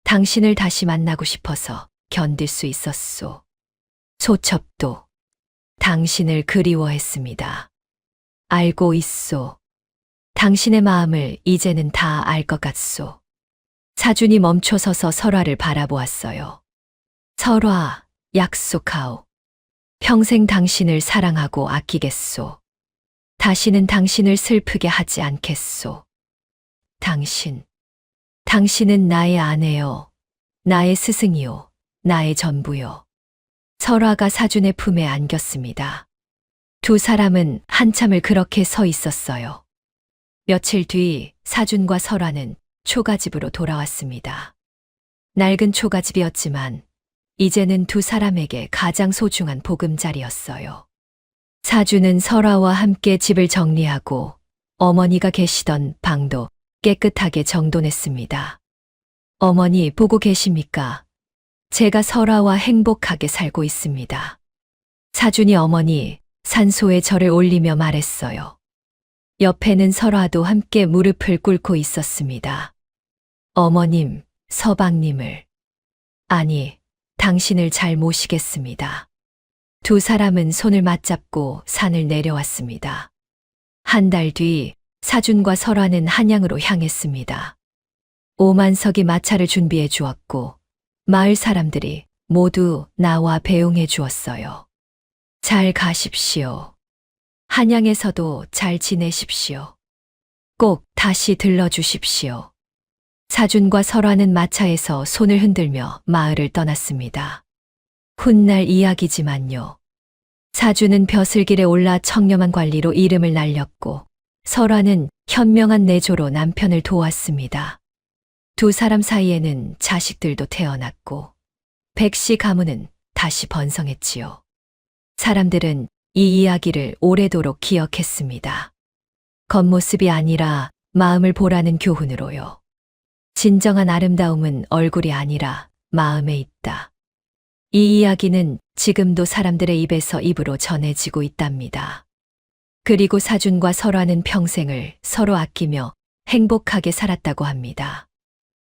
당신을 다시 만나고 싶어서 견딜 수 있었소. 소첩도 당신을 그리워했습니다. 알고 있소. 당신의 마음을 이제는 다 알 것 같소. 사준이 멈춰서서 설화를 바라보았어요. 설화, 약속하오. 평생 당신을 사랑하고 아끼겠소. 다시는 당신을 슬프게 하지 않겠소. 당신은 나의 아내요. 나의 스승이요. 나의 전부요. 설화가 사준의 품에 안겼습니다. 두 사람은 한참을 그렇게 서 있었어요. 며칠 뒤 사준과 설화는 초가집으로 돌아왔습니다. 낡은 초가집이었지만 이제는 두 사람에게 가장 소중한 보금자리였어요. 사준은 설화와 함께 집을 정리하고 어머니가 계시던 방도 깨끗하게 정돈했습니다. 어머니 보고 계십니까? 제가 설화와 행복하게 살고 있습니다. 사준이 어머니 산소에 절을 올리며 말했어요. 옆에는 설화도 함께 무릎을 꿇고 있었습니다. 어머님, 서방님을. 아니, 당신을 잘 모시겠습니다. 두 사람은 손을 맞잡고 산을 내려왔습니다. 한 달 뒤 사준과 설화는 한양으로 향했습니다. 5만 석이 마차를 준비해 주었고 마을 사람들이 모두 나와 배웅해 주었어요. 잘 가십시오. 한양에서도 잘 지내십시오. 꼭 다시 들러주십시오. 사준과 설화는 마차에서 손을 흔들며 마을을 떠났습니다. 훗날 이야기지만요. 사준은 벼슬길에 올라 청렴한 관리로 이름을 날렸고 설화는 현명한 내조로 남편을 도왔습니다. 두 사람 사이에는 자식들도 태어났고 백씨 가문은 다시 번성했지요. 사람들은 이 이야기를 오래도록 기억했습니다. 겉모습이 아니라 마음을 보라는 교훈으로요. 진정한 아름다움은 얼굴이 아니라 마음에 있다. 이 이야기는 지금도 사람들의 입에서 입으로 전해지고 있답니다. 그리고 사준과 설화는 평생을 서로 아끼며 행복하게 살았다고 합니다.